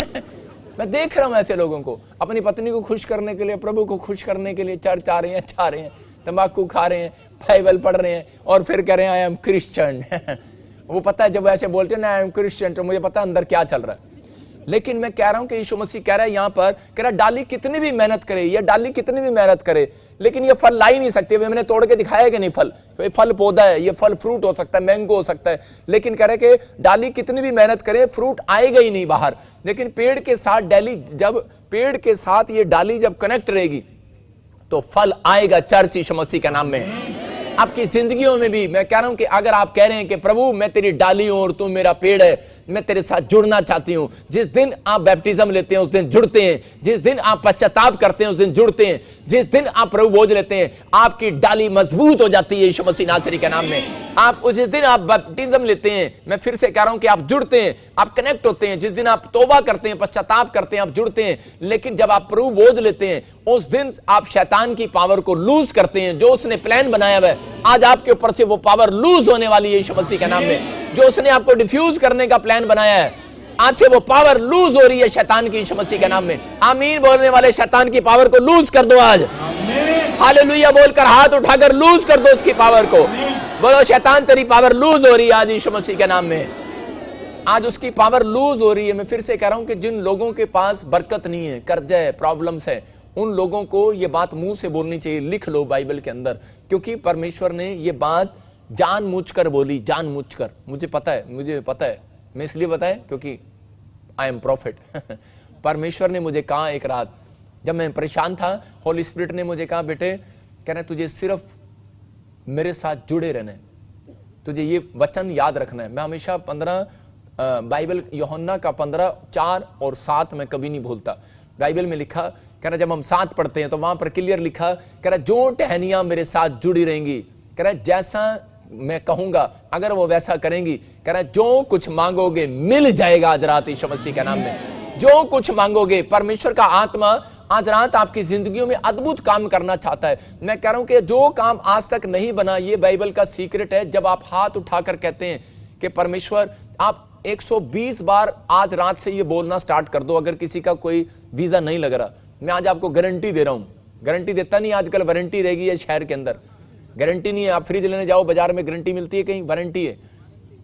मैं देख रहा हूं ऐसे लोगों को, अपनी पत्नी को खुश करने के लिए, प्रभु को खुश करने के लिए चर्च आ रहे हैं, तंबाकू खा रहे हैं, बाइबल पढ़ रहे हैं और फिर कह रहे हैं आई एम क्रिश्चियन। वो पता है जब ऐसे बोलते हैं ना आई एम क्रिश्चियन, तो मुझे पता है अंदर क्या चल रहा है। लेकिन मैं कह रहा हूं कि यीशु मसीह कह रहा है यहाँ पर, कह रहा डाली कितनी भी मेहनत करे, ये डाली कितनी भी मेहनत करे, लेकिन ये फल ला ही नहीं सकती। मैंने तोड़ के दिखाया कि नहीं, फल पौधा है, ये फल फ्रूट हो सकता है, मैंगो हो सकता है, लेकिन कह रहे कि डाली कितनी भी मेहनत करे फ्रूट आएगा ही नहीं बाहर। लेकिन पेड़ के साथ पेड़ के साथ ये डाली जब कनेक्ट रहेगी तो फल आएगा चर्च यीशु मसीह के नाम में। आपकी जिंदगियों में भी मैं कह रहा हूं कि अगर आप कह रहे हैं कि प्रभु मैं तेरी डाली हूं और तू मेरा पेड़ है, मैं तेरे साथ जुड़ना चाहती हूं। जिस दिन आप बैप्टिज्म लेते हैं उस दिन जुड़ते हैं, जिस दिन आप पश्चाताप करते हैं उस दिन जुड़ते हैं, जिस दिन आप प्रभु बोझ लेते हैं आपकी डाली मजबूत हो जाती है यीशु मसीह नासरी के नाम में। आप जिस दिन आप बैप्टिज्म लेते हैं, मैं फिर से कह रहा हूं कि आप जुड़ते हैं, आप कनेक्ट होते हैं। जिस दिन आप तौबा करते हैं, पश्चाताप करते हैं, आप जुड़ते हैं। लेकिन जब आप प्रभु बोझ लेते हैं उस दिन आप शैतान की पावर को लूज करते हैं। जो उसने प्लान बनाया हुआ है आज आपके ऊपर से वो पावर लूज होने वाली है यीशु मसीह के नाम में। जो उसने आपको डिफ्यूज करने का प्लान बनाया है आज से वो पावर लूज हो रही है शैतान की यीशु मसीह के नाम में। आमीन बोलने वाले शैतान की पावर को लूज कर दो आज। हालेलुया बोलकर हाथ उठाकर लूज कर दो उसकी पावर को। बोलो शैतान तेरी पावर लूज हो रही है आज यीशु मसीह के नाम में। आज उसकी पावर लूज हो रही है। मैं फिर से कह रहा हूं कि जिन लोगों के पास बरकत नहीं है, कर्जा है, प्रॉब्लम्स है, उन लोगों को ये बात मुंह से बोलनी चाहिए। लिख लो बाइबल के अंदर, क्योंकि परमेश्वर ने ये बात जानबूझकर बोली, जानबूझकर। मुझे पता है, मैं इसलिए बताया क्योंकि आई एम प्रॉफिट। परमेश्वर ने मुझे कहा एक रात जब मैं परेशान था, होली स्पिरिट ने मुझे कहा, बेटे कह रहे तुझे सिर्फ मेरे साथ जुड़े रहना है, तुझे ये वचन याद रखना है। मैं हमेशा 15 बाइबल यूहन्ना का 15:4 और 7 में कभी नहीं भूलता। बाइबल में लिखा, कह रहा जब हम 7 पढ़ते हैं तो वहां पर क्लियर लिखा, कह रहा जो टहनियां मेरे साथ जुड़ी रहेंगी, कह रहा जैसा मैं कहूंगा अगर वो वैसा करेंगी, कह रहा जो कुछ मांगोगे मिल जाएगा। आज रात यीशु मसीह के नाम में जो कुछ मांगोगे, परमेश्वर का आत्मा आज रात आपकी जिंदगियों में अद्भुत काम करना चाहता है। मैं कह रहा हूं कि जो काम आज तक नहीं बना, ये बाइबल का सीक्रेट है। जब आप हाथ उठाकर कहते हैं कि परमेश्वर, आप 120 बार आज रात से ये बोलना स्टार्ट कर दो। अगर किसी का कोई वीजा नहीं लग रहा, मैं आज आपको गारंटी दे रहा हूं, गारंटी देता नहीं, आजकल वारंटी रहेगी है शहर के अंदर, गारंटी नहीं है। आप फ्रिज लेने जाओ, बाजार में गारंटी मिलती है, कहीं वारंटी है,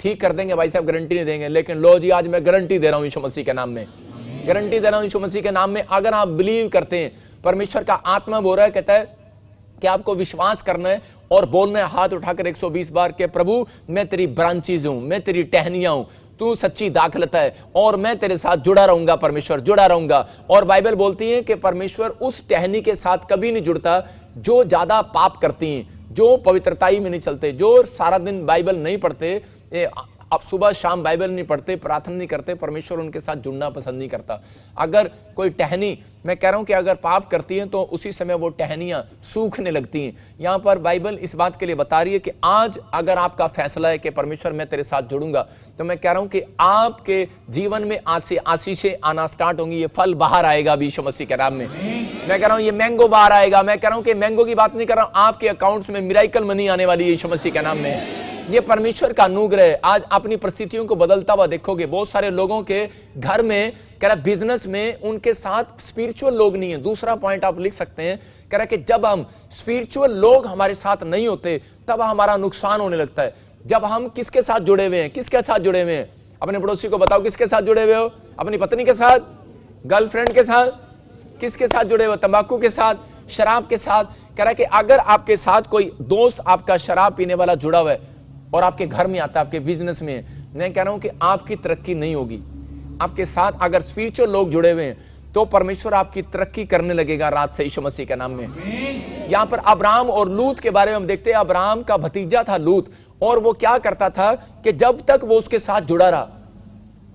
ठीक कर देंगे भाई साहब, गारंटी नहीं देंगे। लेकिन लो जी, आज मैं गारंटी दे रहा हूं यीशु मसीह के नाम में, गारंटी दे रहा हूं यीशु मसीह के नाम में। अगर आप बिलीव करते हैं, परमेश्वर का आत्मा बोल रहा है, कहता है कि आपको विश्वास करना है और बोलना है हाथ उठाकर 120 बार के प्रभु मैं तेरी ब्रांचीज हूं, मैं तेरी टहनियां हूं, तू सच्ची दाखलता है और मैं तेरे साथ जुड़ा रहूंगा, परमेश्वर जुड़ा रहूंगा। और बाइबल बोलती है कि परमेश्वर उस टहनी के साथ कभी नहीं जुड़ता जो ज्यादा पाप करती हैं, जो पवित्रताई में नहीं चलते, जो सारा दिन बाइबल नहीं पढ़ते, अब सुबह शाम बाइबल नहीं पढ़ते, प्रार्थना नहीं करते, परमेश्वर उनके साथ जुड़ना पसंद नहीं करता। अगर कोई टहनी, मैं कह रहा हूं कि अगर पाप करती है तो उसी समय वो टहनियां सूखने लगती हैं। यहां पर बाइबल इस बात के लिए बता रही है कि आज अगर आपका फैसला है कि परमेश्वर मैं तेरे साथ जुड़ूंगा, तो मैं कह रहा हूं कि आपके जीवन में आज से आशीषें आना स्टार्ट होंगी। ये फल बाहर आएगा अभी यीशु मसीह के नाम में। मैं कह रहा हूं ये मैंगो बाहर आएगा। मैं कह रहा हूं कि मैंगो की बात नहीं कर रहा हूं, आपके अकाउंट्स में मिराइकल मनी आने वाली है यीशु मसीह के नाम में। ये परमेश्वर का अनुग्रह है। आज अपनी परिस्थितियों को बदलता हुआ देखोगे। बहुत सारे लोगों के घर में, कह रहा बिजनेस में उनके साथ स्पिरिचुअल लोग नहीं है। दूसरा पॉइंट आप लिख सकते हैं, कह रहा कि जब हम स्पिरिचुअल लोग हमारे साथ नहीं होते तब हमारा नुकसान होने लगता है। जब हम किसके साथ जुड़े हुए हैं, किसके साथ जुड़े हुए हैं? अपने पड़ोसी को बताओ किसके साथ जुड़े हुए हो? अपनी पत्नी के साथ, गर्लफ्रेंड के साथ, किसके साथ जुड़े हुए? तंबाकू के साथ, शराब के साथ। कह रहा कि अगर आपके साथ कोई दोस्त आपका शराब पीने वाला जुड़ा हुआ है और आपके घर में आता है, आपके बिजनेस में, मैं कह रहा हूं कि आपकी तरक्की नहीं होगी। आपके साथ अगर स्पिरिचुअल लोग जुड़े हुए हैं तो परमेश्वर आपकी तरक्की करने लगेगा रात से यीशु मसीह के नाम में। यहां पर अब्राहम और लूत के बारे में हम देखते हैं। अब्राहम का भतीजा था लूत, और वो क्या करता था कि जब तक वो उसके साथ जुड़ा रहा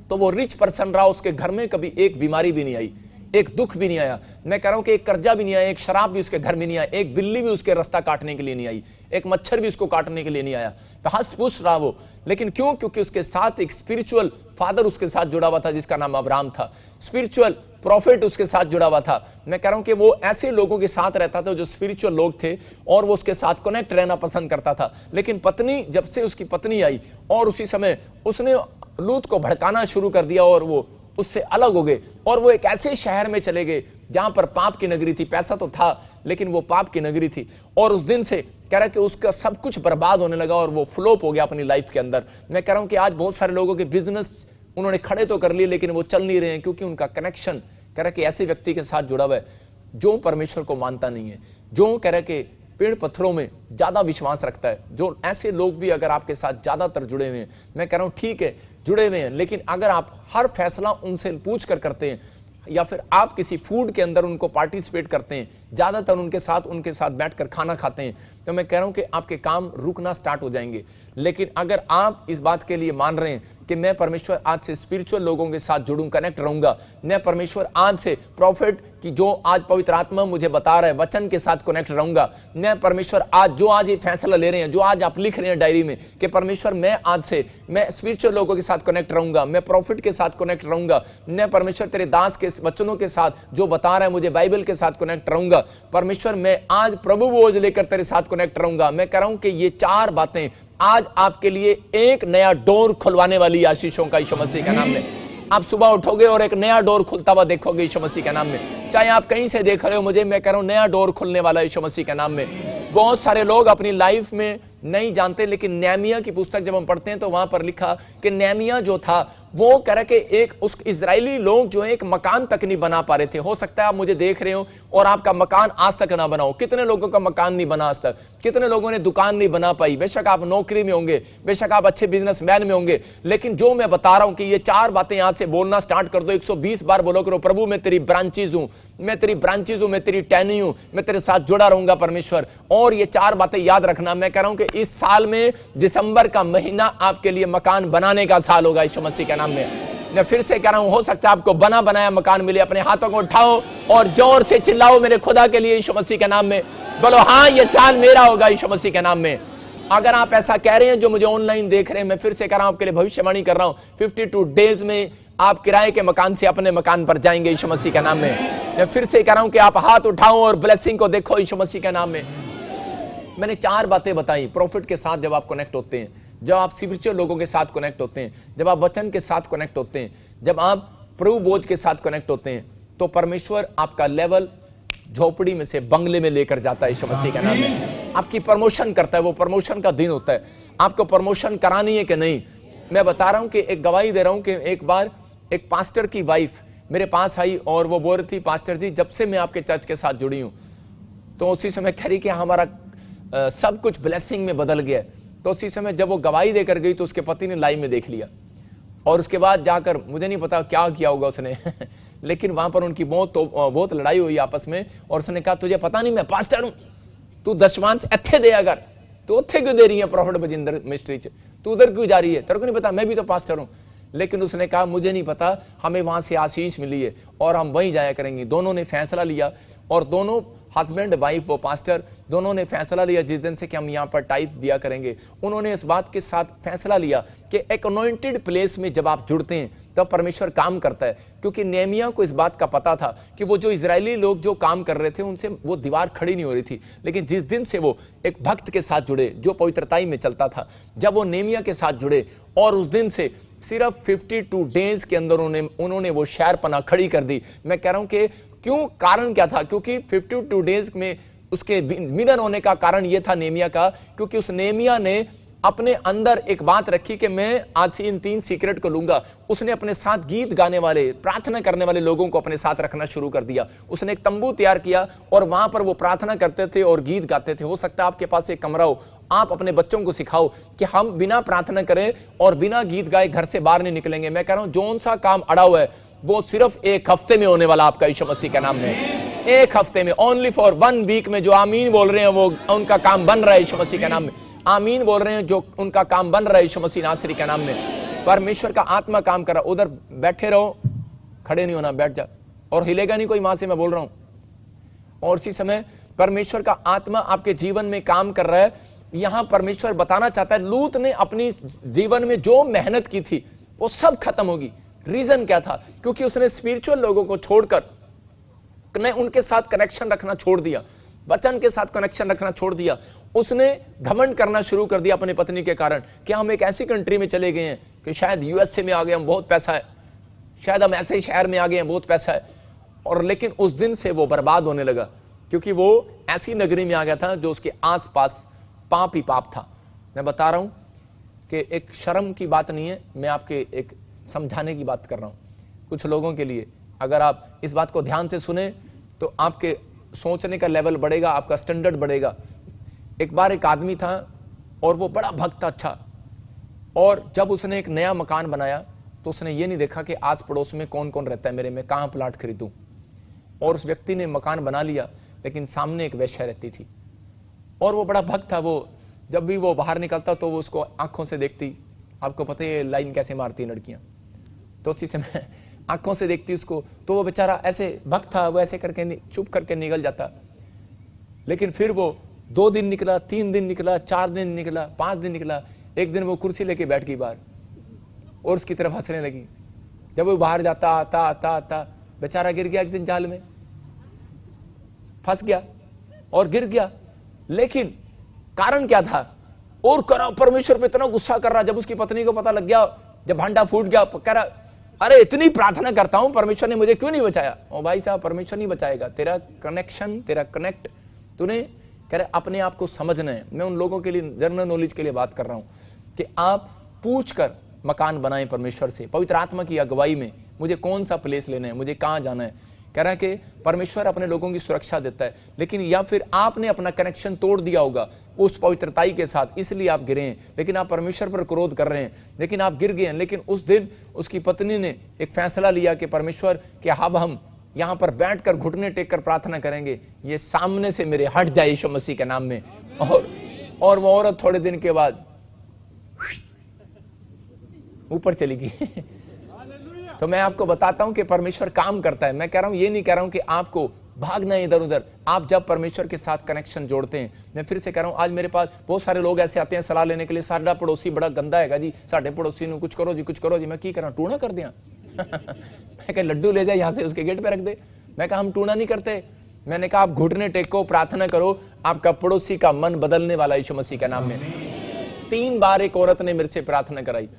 तो वो रिच पर्सन रहा। उसके घर में कभी एक बीमारी भी नहीं आई, एक दुख भी नहीं आया। मैं कह रहा हूं कि एक कर्जा भी नहीं आया, एक शराब भी उसके घर में नहीं आया, एक बिल्ली भी उसके रास्ता काटने के लिए नहीं आई, एक मच्छर भी उसको काटने के लिए नहीं आया। हंस पुष्ट रहा वो। लेकिन क्यों? क्योंकि उसके साथ एक स्पिरिचुअल फादर उसके साथ जुड़ा हुआ था जिसका नाम अब्राहम था। स्पिरिचुअल प्रॉफिट उसके साथ जुड़ा हुआ था। मैं कह रहा हूं कि वो ऐसे लोगों के साथ रहता था जो स्पिरिचुअल लोग थे और वो उसके साथ कनेक्ट रहना पसंद करता था। लेकिन पत्नी, जब से उसकी पत्नी आई और उसी समय उसने लूत को भड़काना शुरू कर दिया और वो उससे अलग हो गए और वो एक ऐसे शहर में चले गए जहां पर पाप की नगरी थी। पैसा तो था लेकिन वो पाप की नगरी थी। और उस दिन से कह रहा है कि उसका सब कुछ बर्बाद होने लगा और वो फ्लॉप हो गया अपनी लाइफ के अंदर। मैं कह रहा हूं कि आज बहुत सारे लोगों के बिजनेस उन्होंने खड़े तो कर लिए लेकिन वो चल नहीं रहे हैं, क्योंकि उनका कनेक्शन, कह रहा है कि ऐसे व्यक्ति के साथ जुड़ा हुआ है जो परमेश्वर को मानता नहीं है, जो कह रहा है कि पेड़ पत्थरों में ज्यादा विश्वास रखता है। जो ऐसे लोग भी अगर आपके साथ ज्यादातर जुड़े हुए हैं, मैं कह रहा हूं ठीक है जुड़े हुए हैं, लेकिन अगर आप हर फैसला उनसे पूछ कर करते हैं या फिर आप किसी फूड के अंदर उनको पार्टिसिपेट करते हैं, ज्यादातर उनके साथ बैठकर खाना खाते हैं, तो मैं कह रहा हूं कि आपके काम रुकना स्टार्ट हो जाएंगे। लेकिन अगर आप इस बात के लिए मान रहे हैं कि मैं परमेश्वर आज से स्पिरिचुअल लोगों के साथ जुड़ूं, कनेक्ट रहूंगा, मैं परमेश्वर आज से प्रॉफिट की जो आज पवित्र आत्मा मुझे बता रहा है वचन के साथ कनेक्ट रहूंगा, मैं परमेश्वर आज ये फैसला ले रहे हैं, जो आज आप लिख रहे हैं डायरी में कि परमेश्वर मैं आज से मैं स्पिरिचुअल लोगों के साथ कनेक्ट रहूंगा, मैं प्रॉफिट के साथ कनेक्ट रहूंगा, मैं परमेश्वर तेरे दास के वचनों के साथ जो बता रहा है मुझे बाइबल के साथ कनेक्ट रहूंगा। परमेश्वर मैं आज प्रभु बोझ लेकर तेरे साथ कनेक्ट रहूंगा। मैं कह रहा हूं कि ये 4 बातें आज आपके लिए एक नया डोर खुलवाने वाली आशीषों का यीशु मसीह के नाम में। आप सुबह उठोगे और एक नया डोर खुलता हुआ देखोगे यीशु मसीह के नाम में। चाहे आप कहीं से देख रहे हो मुझे, मैं कह रहा हूं नया डोर खुलने वाला यीशु मसीह के नाम में। बहुत सारे लोग अपनी लाइफ में नहीं जानते, लेकिन नेहमिया की पुस्तक जब हम पढ़ते हैं तो वहां पर लिखा कि नेहमिया जो था वो कह रहा कि एक उस इजरायली लोग जो एक मकान तक नहीं बना पा रहे थे। हो सकता है आप मुझे देख रहे हो और आपका मकान आज तक ना बनाओ। कितने लोगों का मकान नहीं बना आज तक, कितने लोगों ने दुकान नहीं बना पाई। बेशक आप नौकरी में होंगे, बेशक आप अच्छे बिजनेसमैन में होंगे, लेकिन जो मैं बता रहा हूं कि ये 4 बातें यहां से बोलना स्टार्ट कर दो, 120 बार बोलो करो, प्रभु मैं तेरी ब्रांचेज हूं, मैं तेरी ब्रांचेज हूं, मैं तेरी टहनी हूं, मैं तेरे साथ जुड़ा रहूंगा परमेश्वर। और ये 4 बातें याद रखना। मैं कह रहा हूं कि इस साल में दिसंबर का महीना आपके लिए मकान बनाने का साल होगा यीशु मसीह के नाम में। मैं फिर से कह रहा हूं, हो सकता है आपको बना बनाया मकान मिले। अपने हाथों को उठाओ और जोर से चिल्लाओ मेरे खुदा के लिए यीशु मसीह के नाम में। बोलो हाँ ये साल मेरा होगा यीशु मसीह के नाम में। अगर आप ऐसा कह रहे हैं जो मुझे ऑनलाइन देख रहे हैं, मैं फिर से कह रहा हूं, आपके लिए भविष्यवाणी कर रहा हूं, 52 डेज में आप किराए के मकान से अपने मकान पर जाएंगे यीशु मसीह के नाम में। मैं फिर से कह रहा हूं कि आप हाथ उठाओ और ब्लेसिंग को देखो यीशु मसीह के नाम में। मैंने 4 बातें बताई। प्रॉफिट के साथ जब आप कनेक्ट होते हैं, जब आप स्पिरिचुअल लोगों के साथ कनेक्ट होते हैं, जब आप वचन के साथ कनेक्ट होते हैं, जब आप प्रभु बोझ के साथ कनेक्ट होते हैं, तो परमेश्वर आपका लेवल झोपड़ी में से बंगले में लेकर जाता है यीशु मसीह के नाम में। आपकी प्रमोशन करता है। वो प्रमोशन का दिन होता है। आपको प्रमोशन करानी है कि नहीं? मैं बता रहा हूं कि एक गवाही दे रहा हूं कि एक बार एक पास्टर की वाइफ मेरे पास आई और वो बोल रही थी, पास्टर जी जब से मैं आपके चर्च के साथ जुड़ी हूं, तो उसी समय कह रही कि हमारा सब कुछ ब्लेसिंग में बदल गया। तो उसी समय जब वो गवाही देकर गई तो उसके पति ने लाइव में देख लिया और उसके बाद जाकर मुझे नहीं पता क्या किया होगा उसने लेकिन वहां पर उनकी बहुत लड़ाई हुई आपस में। और उसने कहा तुझे पता नहीं मैं पास्टर हूं, तू दशमांश इत्थे दे, अगर तू उत्थे क्यों दे रही है प्रॉफिट बजिंदर मिनिस्ट्री च, तू उधर क्यों जा रही है, तेरे को नहीं पता मैं भी तो पास्टर हूं। लेकिन उसने कहा मुझे नहीं पता, हमें वहां से आशीष मिली है और हम वहीं जाया करेंगे। दोनों ने फैसला लिया और दोनों हस्बैंड वाइफ वो पास्टर दोनों ने फैसला लिया जिस दिन से कि हम यहाँ पर टाइप दिया करेंगे। उन्होंने इस बात के साथ फैसला लिया कि एक अनॉइंटेड प्लेस में जब आप जुड़ते हैं तब परमेश्वर काम करता है। क्योंकि नेहमिया को इस बात का पता था कि वो जो इजरायली लोग जो काम कर रहे थे उनसे वो दीवार खड़ी नहीं हो रही थी। लेकिन जिस दिन से वो एक भक्त के साथ जुड़े जो पवित्रताई में चलता था, जब वो नेहमिया के साथ जुड़े और उस दिन से सिर्फ 52 डेज के अंदर उन्होंने वो शहरपना खड़ी कर दी। मैं कह रहा हूं कि क्यों, कारण क्या था? क्योंकि 52 डेज में उसके विनर होने का कारण यह था नेहमिया का, क्योंकि उस नेहमिया ने अपने अंदर एक बात रखी कि मैं आज से इन 3 सीक्रेट को लूंगा। उसने अपने साथ गीत गाने वाले, प्रार्थना करने वाले लोगों को अपने साथ रखना शुरू कर दिया। उसने एक तंबू तैयार किया और वहां पर वो प्रार्थना करते थे और गीत गाते थे। हो सकता है आपके पास एक कमरा हो, आप अपने बच्चों को सिखाओ कि हम बिना प्रार्थना करें और बिना गीत गाए घर से बाहर नहीं निकलेंगे। मैं कह रहा हूं जो सा काम अड़ा हुआ है वो सिर्फ 1 हफ्ते में होने वाला आपका यीशु मसीह के नाम में। 1 हफ्ते में, ओनली फॉर 1 वीक में जो आमीन बोल रहे हैं वो उनका काम बन रहा है यीशु मसीह के नाम में। आमीन बोल रहे हैं जो उनका काम बन रहा है यीशु मसीह नासरी के नाम में। परमेश्वर का आत्मा काम कर रहा। उधर बैठे रहो, खड़े नहीं होना, बैठ जा और हिलेगा नहीं कोई, वहां से मैं बोल रहा हूं। और उसी समय परमेश्वर का आत्मा आपके जीवन में काम कर रहा है। यहां परमेश्वर बताना चाहता है लूत ने अपनी जीवन में जो मेहनत की थी वो सब खत्म होगी। रीजन क्या था? क्योंकि उसने स्पिरिचुअल लोगों को छोड़कर उनके साथ कनेक्शन रखना छोड़ दिया, वचन के साथ कनेक्शन रखना छोड़ दिया। उसने घमंड करना शुरू कर दिया अपनी पत्नी के कारण कि हम एक ऐसी कंट्री में चले गए हैं कि शायद यूएसए में आ गए, हम बहुत पैसा है, शायद हम ऐसे ही शहर में आ गए हैं, बहुत पैसा है। और लेकिन उस दिन से वो बर्बाद होने लगा क्योंकि वो ऐसी नगरी में आ गया था जो उसके आसपास पाप ही पाप था। मैं बता रहा हूं कि एक शर्म की बात नहीं है, मैं आपके एक समझाने की बात कर रहा हूं कुछ लोगों के लिए। अगर आप इस बात को ध्यान से सुने तो आपके सोचने का लेवल बढ़ेगा, आपका स्टैंडर्ड बढ़ेगा। एक बार एक आदमी था और वो बड़ा भक्त था, अच्छा, और जब उसने एक नया मकान बनाया तो उसने ये नहीं देखा कि आस पड़ोस में कौन कौन रहता है मेरे, में कहां प्लाट खरीदूं। और उस व्यक्ति ने मकान बना लिया लेकिन सामने एक वेश्या रहती थी और वो बड़ा भक्त था। वो जब भी वो बाहर निकलता तो वो उसको आंखों से देखती। आपको पता है लाइन कैसे मारती लड़कियां, तो उसी समय आंखों से देखती उसको, तो वो बेचारा ऐसे भक्त था, वो ऐसे करके चुप करके निकल जाता। लेकिन फिर वो 2 दिन निकला, 3 दिन निकला, 4 दिन निकला, 5 दिन निकला। एक दिन वो कुर्सी लेके बैठ गई बाहर और उसकी तरफ हंसने लगी। जब वो बाहर जाता आता आता आता बेचारा गिर गया, एक दिन जाल में फंस गया और गिर गया। लेकिन कारण क्या था? और करा परमेश्वर पे इतना गुस्सा कर रहा। जब उसकी पत्नी को पता लग गया, जब भांडा फूट गया, कह रहा अरे इतनी प्रार्थना करता हूं, परमेश्वर ने मुझे क्यों नहीं बचाया? ओ भाई साहब, परमेश्वर नहीं बचाएगा, तेरा कनेक्शन, तेरा कनेक्ट तूने, कह रहे अपने आप को समझना है। मैं उन लोगों के लिए जनरल नॉलेज के लिए बात कर रहा हूं कि आप पूछ कर मकान बनाएं परमेश्वर से, पवित्र आत्मा की अगुवाई में। मुझे कौन सा प्लेस लेना है, मुझे कहाँ जाना है। कह रहा है कि परमेश्वर अपने लोगों की सुरक्षा देता है, लेकिन या फिर आपने अपना कनेक्शन तोड़ दिया होगा उस पवित्रताई के साथ, इसलिए आप गिरे हैं। लेकिन आप परमेश्वर पर क्रोध कर रहे हैं, लेकिन आप गिर गए हैं। लेकिन उस दिन उसकी पत्नी ने एक फैसला लिया कि परमेश्वर कि अब हम यहाँ पर बैठकर घुटने टेक कर प्रार्थना करेंगे, ये सामने से मेरे हट जाए यीशु मसीह के नाम में। और वो औरत थोड़े दिन के बाद ऊपर चली गई। तो मैं आपको बताता हूं कि परमेश्वर काम करता है। मैं कह रहा हूं, ये नहीं कह रहा हूं कि आपको भागना है इधर उधर। आप जब परमेश्वर के साथ कनेक्शन जोड़ते हैं, मैं फिर से कह रहा हूं, आज मेरे पास बहुत सारे लोग ऐसे आते हैं सलाह लेने के लिए, साडा पड़ोसी बड़ा गंदा है जी, साडे पड़ोसी ने कुछ करो जी, कुछ करो जी। मैं की करा, टूणा कर दिया। मैं कहा लड्डू ले जाए यहां से उसके गेट पे रख दे। मैं कहा हम टूणा नहीं करते। मैंने कहा आप घुटने टेको, प्रार्थना करो, आपका पड़ोसी का मन बदलने वाला यीशु मसीह के नाम में। 3 बार एक औरत ने मेरे से प्रार्थना कराई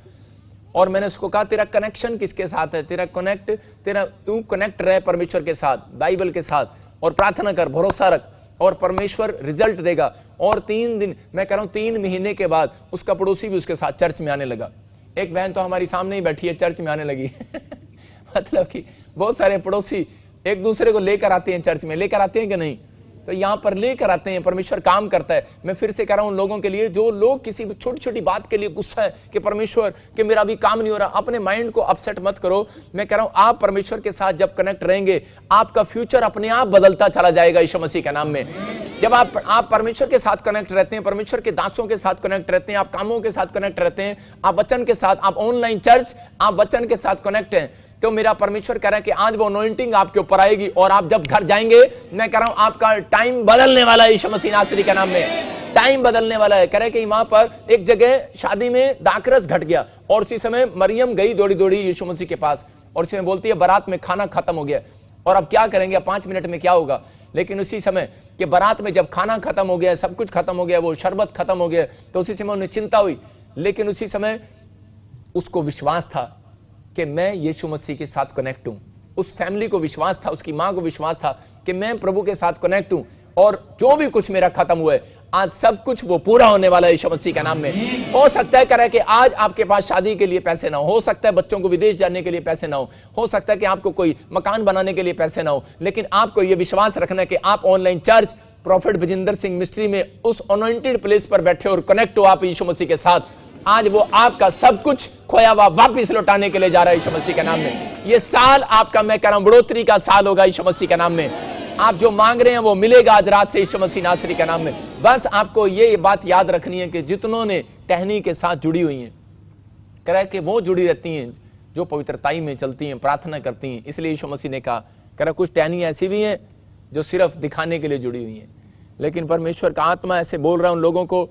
और मैंने उसको कहा तेरा कनेक्शन किसके साथ है, तू कनेक्ट रहे परमेश्वर के साथ, बाइबल के साथ, और प्रार्थना कर, भरोसा रख, और परमेश्वर रिजल्ट देगा। और 3 दिन, मैं कह रहा हूं 3 महीने के बाद उसका पड़ोसी भी उसके साथ चर्च में आने लगा। एक बहन तो हमारी सामने ही बैठी है, चर्च में आने लगी। मतलब कि बहुत सारे पड़ोसी एक दूसरे को लेकर आते हैं, चर्च में लेकर आते हैं कि नहीं, तो यहां पर लेकर आते हैं। परमेश्वर काम करता है। मैं फिर से कह रहा हूं उन लोगों के लिए जो लोग किसी भी छोटी छोटी बात के लिए गुस्सा है कि परमेश्वर कि मेरा भी काम नहीं हो रहा, अपने माइंड को अपसेट मत करो। मैं कह रहा हूं आप परमेश्वर के साथ जब कनेक्ट रहेंगे, आपका फ्यूचर अपने आप बदलता चला जाएगा यीशु मसीह के नाम में। जब आप परमेश्वर के साथ कनेक्ट रहते हैं, परमेश्वर के दासों के साथ कनेक्ट रहते हैं, आप कामों के साथ कनेक्ट रहते हैं, आप वचन के साथ, आप ऑनलाइन चर्च, आप वचन के साथ कनेक्ट हैं, तो मेरा परमेश्वर कह रहा है कि आज वो अनॉइंटिंग आपके ऊपर आएगी और आप जब घर जाएंगे, मैं कह रहा हूं आपका टाइम बदलने वाला है यीशु मसीह नासरी के नाम में। टाइम बदलने वाला है। कह रहे कि वहां पर एक जगह शादी में दाखरस घट गया और उसी समय मरियम गई दौड़ी दौड़ी यीशु मसीह के पास और उसमें बोलती है बारात में खाना खत्म हो गया और अब क्या करेंगे, 5 मिनट में क्या होगा। लेकिन उसी समय कि बारात में जब खाना खत्म हो गया, सब कुछ खत्म हो गया, वो शरबत खत्म हो गया, तो उसी समय उन्हें चिंता हुई। लेकिन उसी समय उसको विश्वास था कि मैं यीशु मसीह के साथ कनेक्ट हूं। उस फैमिली को विश्वास था, उसकी मां को विश्वास था कि मैं प्रभु के साथ कनेक्ट हूं और जो भी कुछ मेरा खत्म हुआ है, आज सब कुछ वो पूरा होने वाला है यीशु मसीह के नाम में। हो सकता है करे कि आज आपके पास शादी के लिए पैसे ना हो सकता है बच्चों को विदेश जाने के लिए पैसे ना हो सकता है कि आपको कोई मकान बनाने के लिए पैसे ना हो, लेकिन आपको यह विश्वास रखना है कि आप online church profit Bajinder Singh mystery में उस अनॉइंटेड प्लेस पर बैठे और कनेक्ट हो आप यीशु मसीह के साथ। आज वो आपका सब कुछ खोया हुआ वापिस लौटाने के लिए जा रहा है यीशु मसीह के नाम में। ये साल आपका, मैं कह रहा हूं, बढ़ोतरी का साल होगा यीशु मसीह के नाम में। आप जो मांग रहे हैं वो मिलेगा आज रात से यीशु मसीह नासरी के नाम में। बस आपको ये बात याद रखनी है कि जितनों ने टहनी के साथ जुड़ी हुई हैं, कह रहा है कि वो जुड़ी रहती हैं जो पवित्रताई में चलती हैं, प्रार्थना करती हैं। इसलिए यीशु मसीह ने कहा, कह रहा कुछ टहनी ऐसी भी हैं जो सिर्फ दिखाने के लिए जुड़ी हुई हैं, लेकिन परमेश्वर का आत्मा ऐसे बोल रहा है उन लोगों को,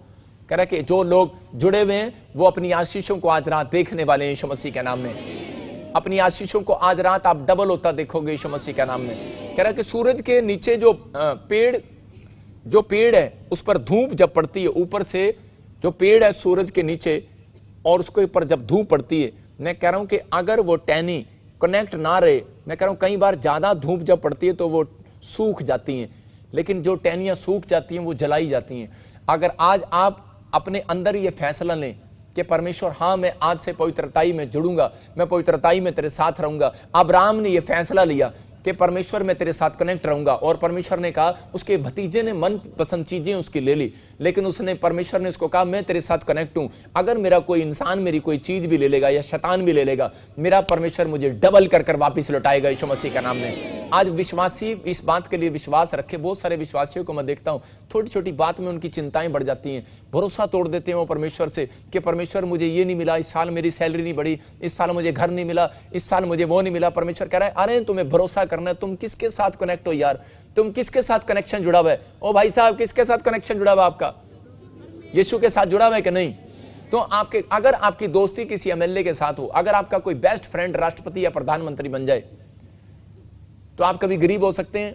कह रहा कि जो लोग जुड़े हुए हैं वो अपनी आशीषों को आज रात देखने वाले हैं यीशु मसीह के नाम में। अपनी आशीषों को आज रात आप डबल होता देखोगे यीशु मसीह के नाम में। कह रहा कि सूरज के नीचे जो पेड़ है उस पर धूप जब पड़ती है, ऊपर से जो पेड़ है सूरज के नीचे और उसके ऊपर जब धूप पड़ती है, मैं कह रहा हूं कि अगर वो टहनी कनेक्ट ना रहे, मैं कह रहा हूं कई बार ज्यादा धूप जब पड़ती है तो वो सूख जाती हैं, लेकिन जो टहनियां सूख जाती हैं वो जलाई जाती हैं। अगर आज आप अपने अंदर ये फैसला लें कि परमेश्वर हाँ मैं आज से पवित्रताई में जुड़ूंगा, मैं पवित्रताई में तेरे साथ रहूंगा। अब्राहम ने यह फैसला लिया कि परमेश्वर मैं तेरे साथ कनेक्ट रहूंगा और परमेश्वर ने कहा, उसके भतीजे ने मन पसंद चीजें उसकी ले ली, लेकिन उसने परमेश्वर ने उसको कहा मैं तेरे साथ कनेक्ट हूं। अगर मेरा कोई इंसान मेरी कोई चीज भी ले लेगा या शैतान भी ले लेगा, मेरा परमेश्वर मुझे डबल कर कर वापिस लौटाएगा यीशु मसीह का नाम में। आज विश्वासी इस बात के लिए विश्वास रखे। बहुत सारे विश्वासियों को मैं देखता हूं छोटी छोटी बात में उनकी चिंताएं बढ़ जाती हैं, भरोसा तोड़ देते हैं वो परमेश्वर से कि परमेश्वर मुझे ये नहीं मिला, इस साल मेरी सैलरी नहीं बढ़ी, इस साल मुझे घर नहीं मिला, इस साल मुझे वो नहीं मिला। परमेश्वर कह रहा है अरे तुम्हें भरोसा करना है, तुम किसके साथ कनेक्ट हो यार, तुम किसके साथ कनेक्शन जुड़ा हुआ है। ओ भाई साहब, किसके साथ कनेक्शन जुड़ा हुआ आपका? यीशु के साथ जुड़ा हुआ है कि नहीं? तो आपके अगर आपकी दोस्ती किसी एमएलए के साथ हो, अगर आपका कोई बेस्ट फ्रेंड राष्ट्रपति या प्रधानमंत्री बन जाए, तो आप कभी गरीब हो सकते हैं?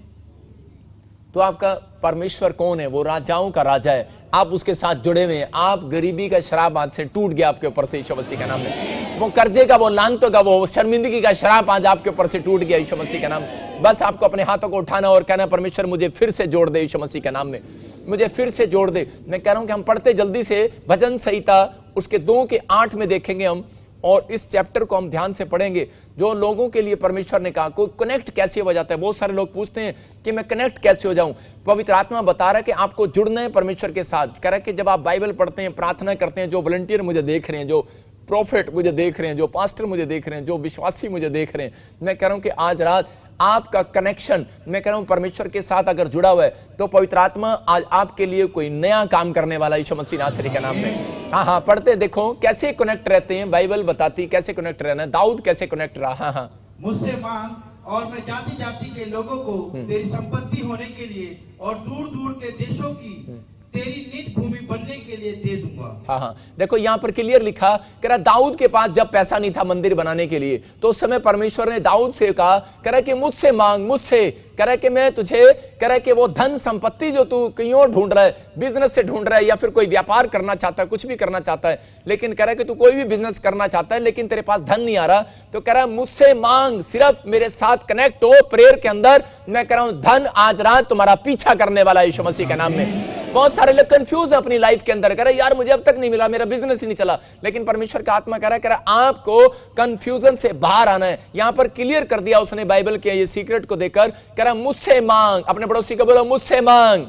तो आपका परमेश्वर कौन है? वो राजाओं का राजा है, आप उसके साथ जुड़े हुए हैं। आप गरीबी का श्राप आज से टूट गया आपके ऊपर से यीशु मसीह का नाम में। वो कर्जे का, वो लानतों का, वो शर्मिंदगी का श्राप आज आपके ऊपर से टूट गया यीशु मसीह का नाम। बस आपको अपने हाथों को उठाना और कहना परमेश्वर मुझे फिर से जोड़ दे यीशु मसीह के नाम में, मुझे फिर से जोड़ दे। मैं कह रहा हूं कि हम पढ़ते जल्दी से भजन संहिता उसके 2 के 8 में देखेंगे हम, और इस चैप्टर को हम ध्यान से पढ़ेंगे। जो लोगों के लिए परमेश्वर ने कहा को कनेक्ट कैसे हो जाता है। बहुत सारे लोग पूछते हैं कि मैं कनेक्ट कैसे हो जाऊं। पवित्र आत्मा बता रहा है कि आपको जुड़ना है परमेश्वर के साथ। कह रहा है कि जब आप बाइबल पढ़ते हैं, प्रार्थना करते हैं, जो वॉलंटियर मुझे देख रहे हैं, जो प्रोफेट मुझे देख रहे हैं, जो पास्टर मुझे देख रहे हैं, जो विश्वासी मुझे देख रहे हैं, मैं कह रहा हूं कि आज रात आपका कनेक्शन, मैं कह रहा हूं परमेश्वर के साथ अगर जुड़ा हुआ है तो पवित्र आत्मा आज आपके लिए कोई नया काम करने वाला यीशु मसीह नासरी के नाम में। हाँ, पढ़ते देखो कैसे कनेक्ट रहते हैं। बाइबल बताती कैसे कनेक्ट रहना है। दाऊद कैसे कनेक्ट रहा। हाँ, मुझसे मांग और मैं जाति जाति के लोगों को तेरी संपत्ति होने के लिए और दूर दूर के देशों की तेरी निज भूमि बनने के लिए दे दूंगा। हाँ, देखो यहाँ पर क्लियर लिखा, कह रहा दाऊद के पास जब पैसा नहीं था मंदिर बनाने के लिए तो उस समय परमेश्वर ने दाऊद से कहा, कह रहा कि मुझसे मांग, मुझसे, कह रहा कि मैं तुझे, कह रहा कि वो धन संपत्ति जो तू कहीं और ढूंढ रहा है, बिजनेस से ढूंढ रहा है या फिर कोई व्यापार करना चाहता है, कुछ भी करना चाहता है, लेकिन कह रहा है कि तू कोई भी बिजनेस करना चाहता है लेकिन तेरे पास धन नहीं आ रहा, तो कह रहा है मुझसे मांग, सिर्फ मेरे साथ कनेक्ट हो प्रेयर के अंदर। मैं कह रहा हूं धन आज रात तुम्हारा पीछा करने वाला है यीशु मसीह के नाम में। बहुत सारे लोग कंफ्यूज है अपनी लाइफ के अंदर, कह रहे यार मुझे अब तक नहीं मिला, मेरा बिजनेस ही नहीं चला, लेकिन परमेश्वर का आत्मा कह रहा है आपको कंफ्यूजन से बाहर आना है। यहां पर क्लियर कर दिया उसने बाइबल के ये सीक्रेट को देकर, कह रहा मुझसे मांग। अपने पड़ोसी को बोलो मुझसे मांग।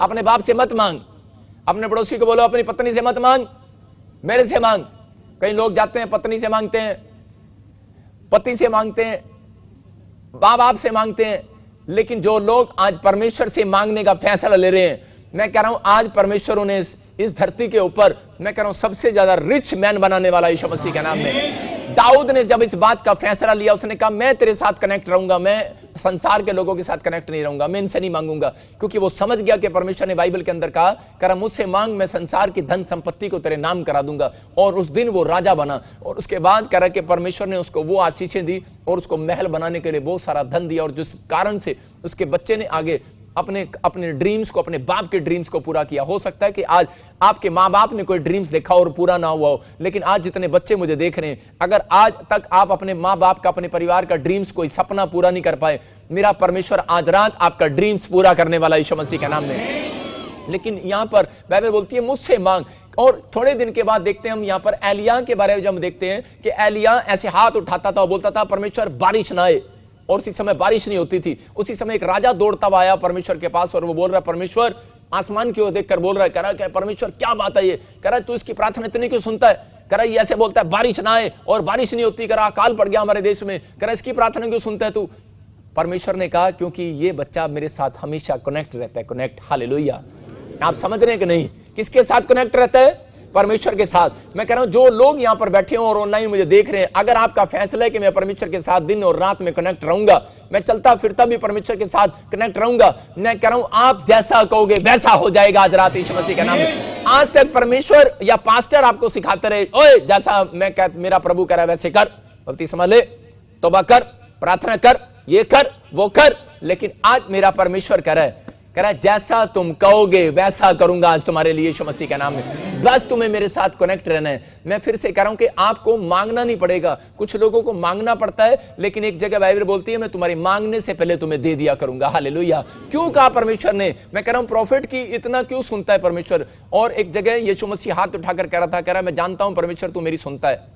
अपने बाप से मत मांग। अपने पड़ोसी को बोलो अपनी पत्नी से मत मांग, मेरे से मांग। कई लोग जाते हैं पत्नी से मांगते हैं, पति से मांगते हैं, बाप बाप से मांगते हैं, लेकिन जो लोग आज परमेश्वर से मांगने का फैसला ले रहे हैं, मैं कह रहा हूं आज परमेश्वर उन्हें इस धरती के ऊपर, मैं कह रहा हूं सबसे ज्यादा रिच मैन बनाने वाला यीशु मसीह के नाम में। दाऊद ने जब इस बात का फैसला लिया, उसने कहा मैं तेरे साथ कनेक्ट रहूंगा, मैं संसार के लोगों के साथ कनेक्ट नहीं रहूंगा, मैं इनसे नहीं मांगूंगा, क्योंकि वो समझ गया कि परमेश्वर ने बाइबल के अंदर कहा, कह रहा मुझसे मांग, मैं संसार की धन संपत्ति को तेरे नाम करा दूंगा। और उस दिन वो राजा बना और उसके बाद कह रहा कि परमेश्वर ने उसको वो आशीषें दी और उसको महल बनाने के लिए बहुत सारा धन दिया, और जिस कारण से उसके बच्चे ने आगे अपने ड्रीम्स को, अपने बाप के ड्रीम्स को पूरा किया। हो सकता है कि आज आपके माँ बाप ने कोई ड्रीम्स देखा और पूरा ना हुआ हो, लेकिन आज जितने बच्चे मुझे देख रहे हैं, अगर आज तक आप अपने माँ बाप का, अपने परिवार का ड्रीम्स, कोई सपना पूरा नहीं कर पाए, मेरा परमेश्वर आज रात आपका ड्रीम्स पूरा करने वाला यीशु मसीह के नाम में। लेकिन यहां पर बाइबल बोलती है मुझसे मांग। और थोड़े दिन के बाद देखते हैं हम यहां पर एलिया के बारे में, जब देखते हैं कि एलिया ऐसे हाथ उठाता था, बोलता था परमेश्वर बारिश ना आए, और उसी समय बारिश नहीं होती थी। उसी समय एक राजा दौड़ता हुआ आया परमेश्वर के पास और वो बोल रहा है परमेश्वर, आसमान की ओर देखकर बोल रहा है, कह रहा है परमेश्वर क्या बात है ये, कह रहा है तू इसकी प्रार्थना इतनी क्यों सुनता है, कह रहा है ऐसे बोलता है बारिश ना आए और बारिश नहीं होती, कह रहा अकाल पड़ गया हमारे देश में, कह रहा इसकी प्रार्थना क्यों सुनता है तू। परमेश्वर ने कहा क्योंकि ये बच्चा मेरे साथ हमेशा कनेक्ट रहता है। Connect, hallelujah. आप समझ रहे हैं कि नहीं, किसके साथ कनेक्ट रहता है? परमेश्वर के साथ। मैं कह रहा हूं जो लोग यहां पर बैठे हो और ऑनलाइन मुझे देख रहे हैं, अगर आपका फैसला है कि मैं परमेश्वर के साथ दिन और रात में कनेक्ट रहूंगा, मैं चलता फिरता भी परमेश्वर के साथ कनेक्ट रहूंगा, मैं कह रहा हूं आप जैसा कहोगे वैसा हो जाएगा आज रात यीशु मसीह के नाम में। आज तक परमेश्वर या पास्टर आपको सिखाते रहे, ओए जैसा मेरा प्रभु कह रहा है वैसे कर, बपतिस्मा ले, तौबा कर, प्रार्थना कर, ये कर, वो कर, लेकिन आज मेरा परमेश्वर कह रहा है जैसा तुम कहोगे वैसा करूंगा आज तुम्हारे लिए यीशु मसीह के नाम में। बस तुम्हें मेरे साथ कनेक्ट रहना है। मैं फिर से कह रहा हूं कि आपको मांगना नहीं पड़ेगा, कुछ लोगों को मांगना पड़ता है, लेकिन एक जगह बाइबल बोलती है मैं तुम्हारी मांगने से पहले तुम्हें दे दिया करूंगा। हालेलुया। क्यों कहा परमेश्वर ने? मैं कह रहा हूं प्रॉफिट की इतना क्यों सुनता है परमेश्वर? और एक जगह यीशु मसीह हाथ उठाकर कह रहा मैं जानता हूं परमेश्वर तू मेरी सुनता है,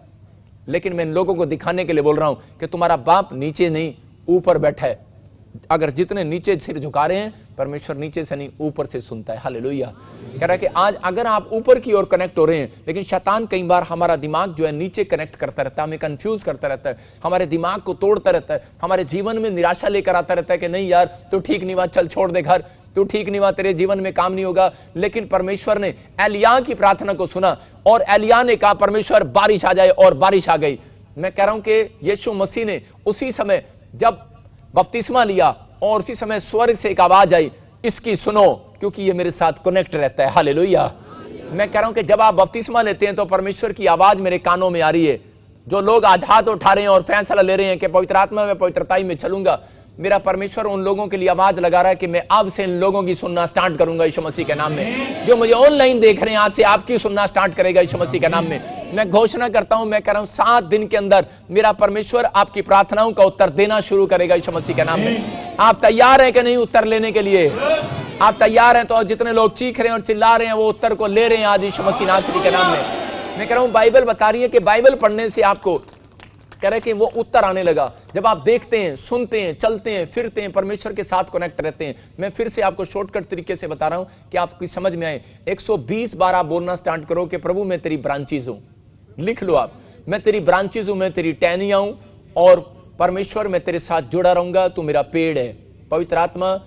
लेकिन मैं इन लोगों को दिखाने के लिए बोल रहा हूं कि तुम्हारा बाप नीचे नहीं ऊपर बैठा है। अगर जितने नीचे सिर झुका रहे हैं, परमेश्वर नीचे से नहीं ऊपर से सुनता है। हालेलुया। कह रहा है कि आज अगर आप ऊपर की ओर कनेक्ट हो रहे हैं, लेकिन शैतान कई बार हमारा दिमाग जो है नीचे कनेक्ट करता रहता है, हमें कंफ्यूज करता रहता है, हमारे दिमाग को तोड़ता रहता है, हमारे जीवन में निराशा लेकर आता रहता है कि नहीं यार तू ठीक नहीं हुआ, चल छोड़ दे घर, तू ठीक नहीं हुआ, तेरे जीवन में काम नहीं होगा। लेकिन परमेश्वर ने एलिया की प्रार्थना को सुना और एलिया ने कहा परमेश्वर बारिश आ जाए, और बारिश आ गई। मैं कह रहा हूं कि यीशु मसीह ने उसी समय जब बपतिस्मा लिया और उसी समय स्वर्ग से एक आवाज आई, इसकी सुनो क्योंकि ये मेरे साथ कनेक्ट रहता है। हालेलुया। मैं कह रहा हूं कि जब आप बपतिस्मा लेते हैं तो परमेश्वर की आवाज मेरे कानों में आ रही है। जो लोग आज हाथ उठा रहे हैं और फैसला ले रहे हैं कि पवित्र आत्मा में, पवित्रताई में चलूंगा, मेरा परमेश्वर उन लोगों के लिए आवाज लगा रहा है कि मैं अब से इन लोगों की सुनना स्टार्ट करूंगा यीशु मसीह के नाम में। जो मुझे ऑनलाइन देख रहे हैं आज से आपकी सुनना स्टार्ट करेगा यीशु मसीह के नाम में। मैं घोषणा करता हूं, मैं कह रहा हूं 7 दिन के अंदर मेरा परमेश्वर आपकी प्रार्थनाओं का उत्तर देना शुरू करेगा यीशु मसीह के नाम में। आप तैयार हैं कि नहीं उत्तर लेने के लिए? आप तैयार हैं तो जितने लोग चीख रहे हैं और चिल्ला रहे हैं वो उत्तर को ले रहे हैं आज यीशु मसीह नासरी के नाम में। मैं कह रहा हूं बाइबल बता रही है कि बाइबल पढ़ने से आपको कह रहे कि वो उत्तर आने लगा। जब आप देखते हैं, सुनते हैं, चलते हैं, फिरते हैं, परमेश्वर के साथ कनेक्ट रहते हैं। मैं फिर से आपको शॉर्टकट तरीके से बता रहा हूं कि आपकी समझ में आए। 120 बार आप बोलना स्टार्ट करो कि प्रभु मैं तेरी ब्रांचेज हूं। लिख लो आप, मैं तेरी ब्रांचेज हूं, मैं तेरी टहनियां हूं और परमेश्वर मैं तेरे साथ जुड़ा रहूंगा, तू मेरा पेड़ है। पवित्र आत्मा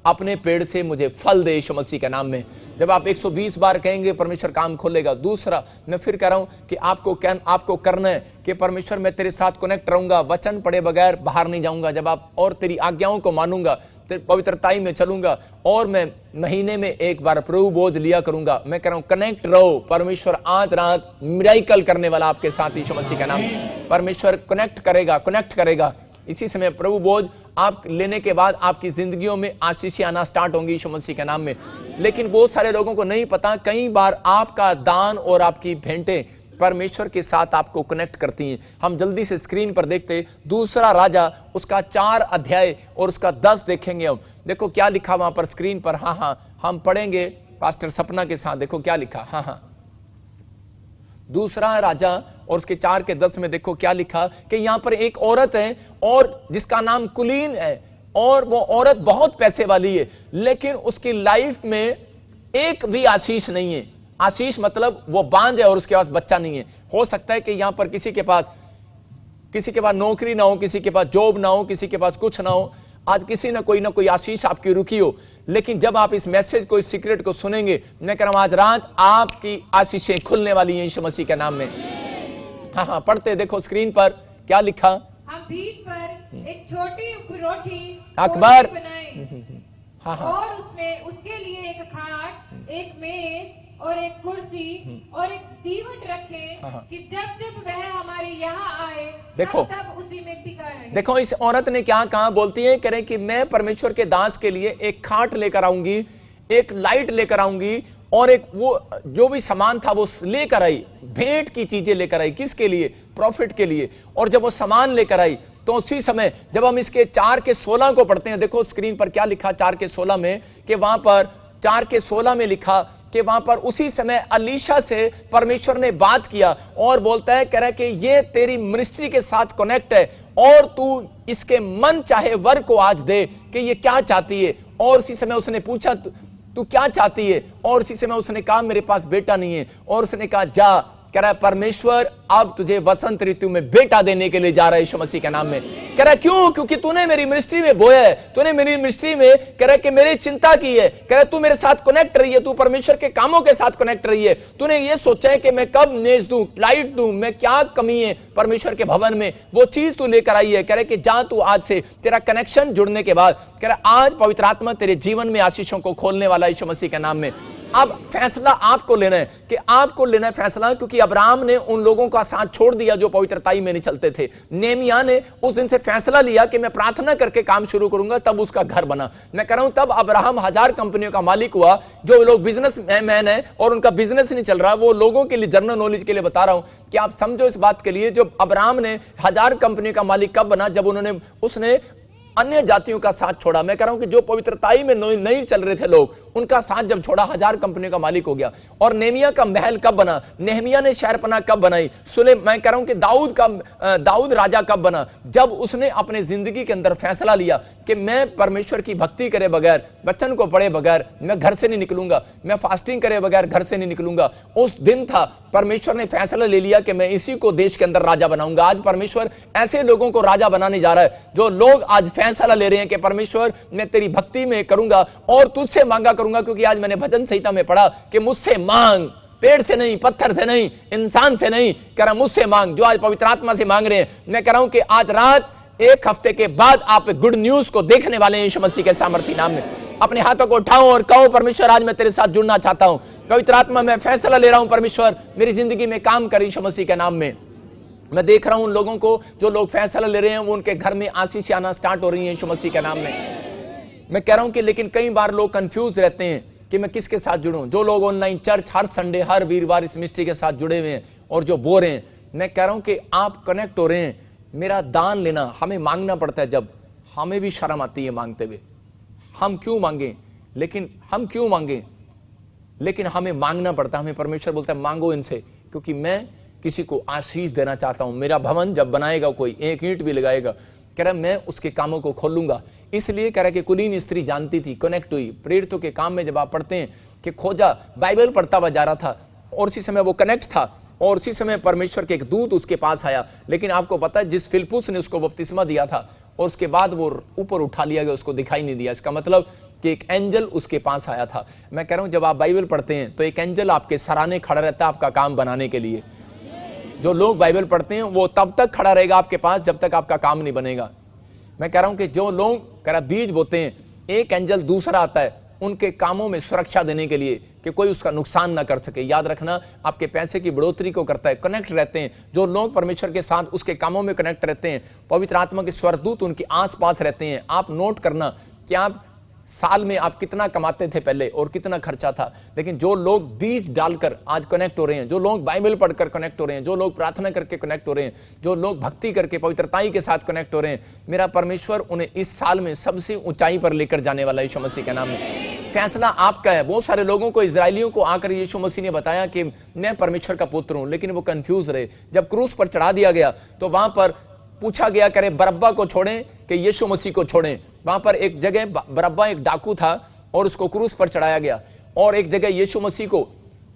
अपने पेड़ से मुझे फल दे यीशु मसीह के नाम में। जब आप 120 बार कहेंगे परमेश्वर काम खोलेगा। दूसरा, मैं फिर कह रहा हूं कि आपको करना है कि परमेश्वर मैं तेरे साथ कनेक्ट रहूंगा, वचन पढ़े बगैर बाहर नहीं जाऊंगा। जब आप और तेरी आज्ञाओं को मानूंगा, तेरी पवित्रताई में चलूंगा और मैं महीने में एक बार प्रभु बोध लिया करूंगा। मैं कह रहा हूं कनेक्ट रहो। परमेश्वर आज रात मिराइकल करने वाला आपके साथ यीशु मसीह का नाम। परमेश्वर कनेक्ट करेगा। इसी समय प्रभु बोझ आप लेने के बाद आपकी जिंदगियों में आशीषें आना स्टार्ट होंगी यीशु मसीह के नाम में। लेकिन बहुत सारे लोगों को नहीं पता, कई बार आपका दान और आपकी भेंटें परमेश्वर के साथ आपको कनेक्ट करती हैं। हम जल्दी से स्क्रीन पर देखते दूसरा राजा उसका 4 अध्याय और उसका 10 देखेंगे हम। देखो क्या लिखा वहां पर स्क्रीन पर। हाँ हम पढ़ेंगे पास्टर सपना के साथ। देखो क्या लिखा। हाँ दूसरा राजा और उसके 4 के 10 में देखो क्या लिखा कि यहां पर एक औरत है और जिसका नाम कुलीन है और वो औरत बहुत पैसे वाली है, लेकिन उसकी लाइफ में एक भी आशीष नहीं है। आशीष मतलब वो बांझ है और उसके पास बच्चा नहीं है। हो सकता है कि यहां पर किसी के पास नौकरी ना हो, किसी के पास जॉब ना हो, किसी के पास कुछ ना हो। आज किसी ना कोई आशीष आपकी रुकी हो, लेकिन जब आप इस मैसेज को, इस सीक्रेट को सुनेंगे, मैं कह रहा हूं आज रात आपकी आशीषें खुलने वाली हैं यीशु मसीह के नाम में। हाँ पढ़ते देखो स्क्रीन पर क्या लिखा। हम भीख पर एक छोटी रोटी अकबर बनाए हाँ और उसमें उसके लिए एक खाट, एक मेज और एक कुर्सी और एक दीवट रखें कि जब जब वह हमारे यहाँ आए देखो तब उसी में टिका रहे। देखो इस औरत ने क्या कहा, बोलती है कह रहे कि मैं परमेश्वर के दास के लिए एक खाट लेकर आऊंगी, एक लाइट लेकर आऊंगी और एक वो जो भी सामान था वो लेकर आई, भेंट की चीजें लेकर आई। किसके लिए? प्रॉफिट के लिए। और जब वो सामान लेकर आई तो उसी समय जब हम इसके 4 के 16 को पढ़ते हैं, देखो स्क्रीन पर क्या लिखा 4 के 16 में कि वहां पर 4 के 16 में लिखा कि वहां पर उसी समय अलीशा से परमेश्वर ने बात किया और बोलता है कह रहा है कि ये तेरी मिनिस्ट्री के साथ कनेक्ट है और तू इसके मन चाहे वर को आज दे कि ये क्या चाहती है। और उसी समय उसने पूछा तू क्या चाहती है, और उसी समय उसने कहा मेरे पास बेटा नहीं है। और उसने कहा जा, कह रहा है परमेश्वर अब तुझे वसंत ऋतु में बेटा देने के लिए जा रहा है यीशु मसीह के नाम में। कह रहा है क्यों? क्योंकि तूने मेरी मिनिस्ट्री में बोया है, तूने मेरी मिनिस्ट्री में कह रहा है कि मेरी चिंता की है। कह रहा है तू मेरे साथ कनेक्ट रही है, तू परमेश्वर के कामों के साथ कनेक्ट रही है। तूने ये सोचा है कि मैं कब मेज दूं, लाइट दूं, मैं क्या कमी है परमेश्वर के भवन में, वो चीज तू लेकर आई है। कह रहा है कि जा तू आज से तेरा कनेक्शन जुड़ने के बाद कह रहा है आज पवित्र आत्मा तेरे जीवन में आशीषों को खोलने वाला यीशु मसीह के नाम में। अब फैसला आपको लेना है कि आपको लेना है फैसला, क्योंकि अब्राहम ने उन लोगों का साथ छोड़ दिया जो पवित्रताई में नहीं चलते थे। नेहमिया ने उस दिन से फैसला लिया कि मैं प्रार्थना करके काम शुरू करूंगा, तब उसका घर बना। मैं कह रहा हूं तब अब्राहम 1000 कंपनियों का मालिक हुआ। जो लोग बिजनेस मैन है और उनका बिजनेस नहीं चल रहा, वो लोगों के लिए जनरल नॉलेज के लिए बता रहा हूं कि आप समझो इस बात के लिए। जो अब्राहम ने 1000 कंपनियों का मालिक कब बना? जब उसने अन्य जातियों का साथ छोड़ा। मैं कह रहा हूं कि जो पवित्रताई में नहीं चल रहे थे लोग, उनका साथ जब छोड़ा 1000 कंपनियों का मालिक हो गया। और नेहमिया का महल कब बना? नेहमिया ने शहरपनाह कब बनाई? मैं कह रहा हूं कि दाऊद राजा कब बना? जब उसने अपने जिंदगी के अंदर फैसला लिया कि मैं परमेश्वर की भक्ति करे बगैर, वचन को पढ़े बगैर मैं घर से नहीं निकलूंगा, मैं फास्टिंग करे बगैर घर से नहीं निकलूंगा। उस दिन था परमेश्वर ने फैसला ले लिया कि मैं इसी को देश के अंदर राजा बनाऊंगा। आज परमेश्वर ऐसे लोगों को राजा बनाने जा रहा है जो लोग आज फैसला ले रहे हैं कि परमेश्वर मैं तेरी भक्ति में करूंगा और तुझसे मांगा करूंगा। क्योंकि आज मैंने भजन संहिता में पढ़ा कि मुझसे मांग, पेड़ से नहीं, पत्थर से नहीं, इंसान से नहीं, कह रहा मुझसे मांग। जो आज पवित्र आत्मा से मांग रहे हैं, मैं कह रहा हूं कि आज रात 1 हफ्ते के बाद आप गुड न्यूज को देखने वाले हैं यीशु मसीह के सामर्थी नाम में। अपने हाथों को उठाओ और कहो परमेश्वर आज मैं तेरे साथ जुड़ना चाहता हूं। पवित्र आत्मा मैं फैसला ले रहा हूं, परमेश्वर मेरी जिंदगी में काम कर यीशु मसीह के नाम में। मैं देख रहा हूं उन लोगों को जो लोग फैसला ले रहे हैं, वो उनके घर में आशीष आना स्टार्ट हो रही है यीशु मसीह के नाम में। मैं कह रहा हूं कि लेकिन कई बार लोग कंफ्यूज रहते हैं कि मैं किसके साथ जुड़ूं। जो लोग ऑनलाइन चर्च हर संडे, हर वीरवार इस मिनिस्ट्री के साथ जुड़े हुए हैं और जो बोल रहे हैं, मैं कह रहा हूं कि आप कनेक्ट हो रहे हैं। मेरा दान लेना हमें मांगना पड़ता है, जब हमें भी शर्म आती है मांगते हुए। हम क्यों मांगे? लेकिन हमें मांगना पड़ता है। हमें परमेश्वर बोलता है मांगो इनसे क्योंकि मैं किसी को आशीष देना चाहता हूं। मेरा भवन जब बनाएगा कोई, एक ईंट भी लगाएगा, कह रहा मैं उसके कामों को खोलूंगा। इसलिए कह रहा कि कुलीन स्त्री जानती थी, कनेक्ट हुई। प्रेरितों के काम में जब आप पढ़ते हैं कि खोजा बाइबल पढ़ता हुआ जा रहा था और उसी समय वो कनेक्ट था और उसी समय परमेश्वर के एक दूत उसके पास आया। लेकिन आपको पता है जिस फिलिप्पुस ने उसको बपतिस्मा दिया था और उसके बाद वो ऊपर उठा लिया गया, उसको दिखाई नहीं दिया। इसका मतलब कि एक एंजल उसके पास आया था। मैं कह रहा हूं जब आप बाइबल पढ़ते हैं तो एक एंजल आपके सराहने खड़ा रहता है आपका काम बनाने के लिए। जो लोग बाइबल पढ़ते हैं वो तब तक खड़ा रहेगा आपके पास जब तक आपका काम नहीं बनेगा। मैं कह रहा हूं कि जो लोग कह रहा बीज बोते हैं, एक एंजल दूसरा आता है उनके कामों में सुरक्षा देने के लिए कि कोई उसका नुकसान ना कर सके। याद रखना, आपके पैसे की बढ़ोतरी को करता है। कनेक्ट रहते हैं जो लोग परमेश्वर के साथ उसके कामों में कनेक्ट रहते हैं, पवित्र आत्मा के स्वर्गदूत उनके आसपास रहते हैं। आप नोट करना कि आप साल में आप कितना कमाते थे पहले और कितना खर्चा था, लेकिन जो लोग बीज डालकर आज कनेक्ट हो रहे हैं, जो लोग बाइबल पढ़कर कनेक्ट हो रहे हैं, जो लोग प्रार्थना करके कनेक्ट हो रहे हैं, जो लोग भक्ति करके पवित्रताई के साथ कनेक्ट हो रहे हैं, मेरा परमेश्वर उन्हें इस साल में सबसे ऊंचाई पर लेकर जाने वाला यीशु मसीह के नाम में। फैसला आपका है। बहुत सारे लोगों को, इजरायलियों को आकर यीशु मसीह ने बताया कि मैं परमेश्वर का पुत्र हूं, लेकिन वो कंफ्यूज रहे। जब क्रूस पर चढ़ा दिया गया तो वहां पर पूछा गया करे बरब्बा को छोड़ें कि यीशु मसीह को छोड़ें। वहां पर एक जगह बरब्बा एक डाकू था और उसको क्रूस पर चढ़ाया गया, और एक जगह यीशु मसीह को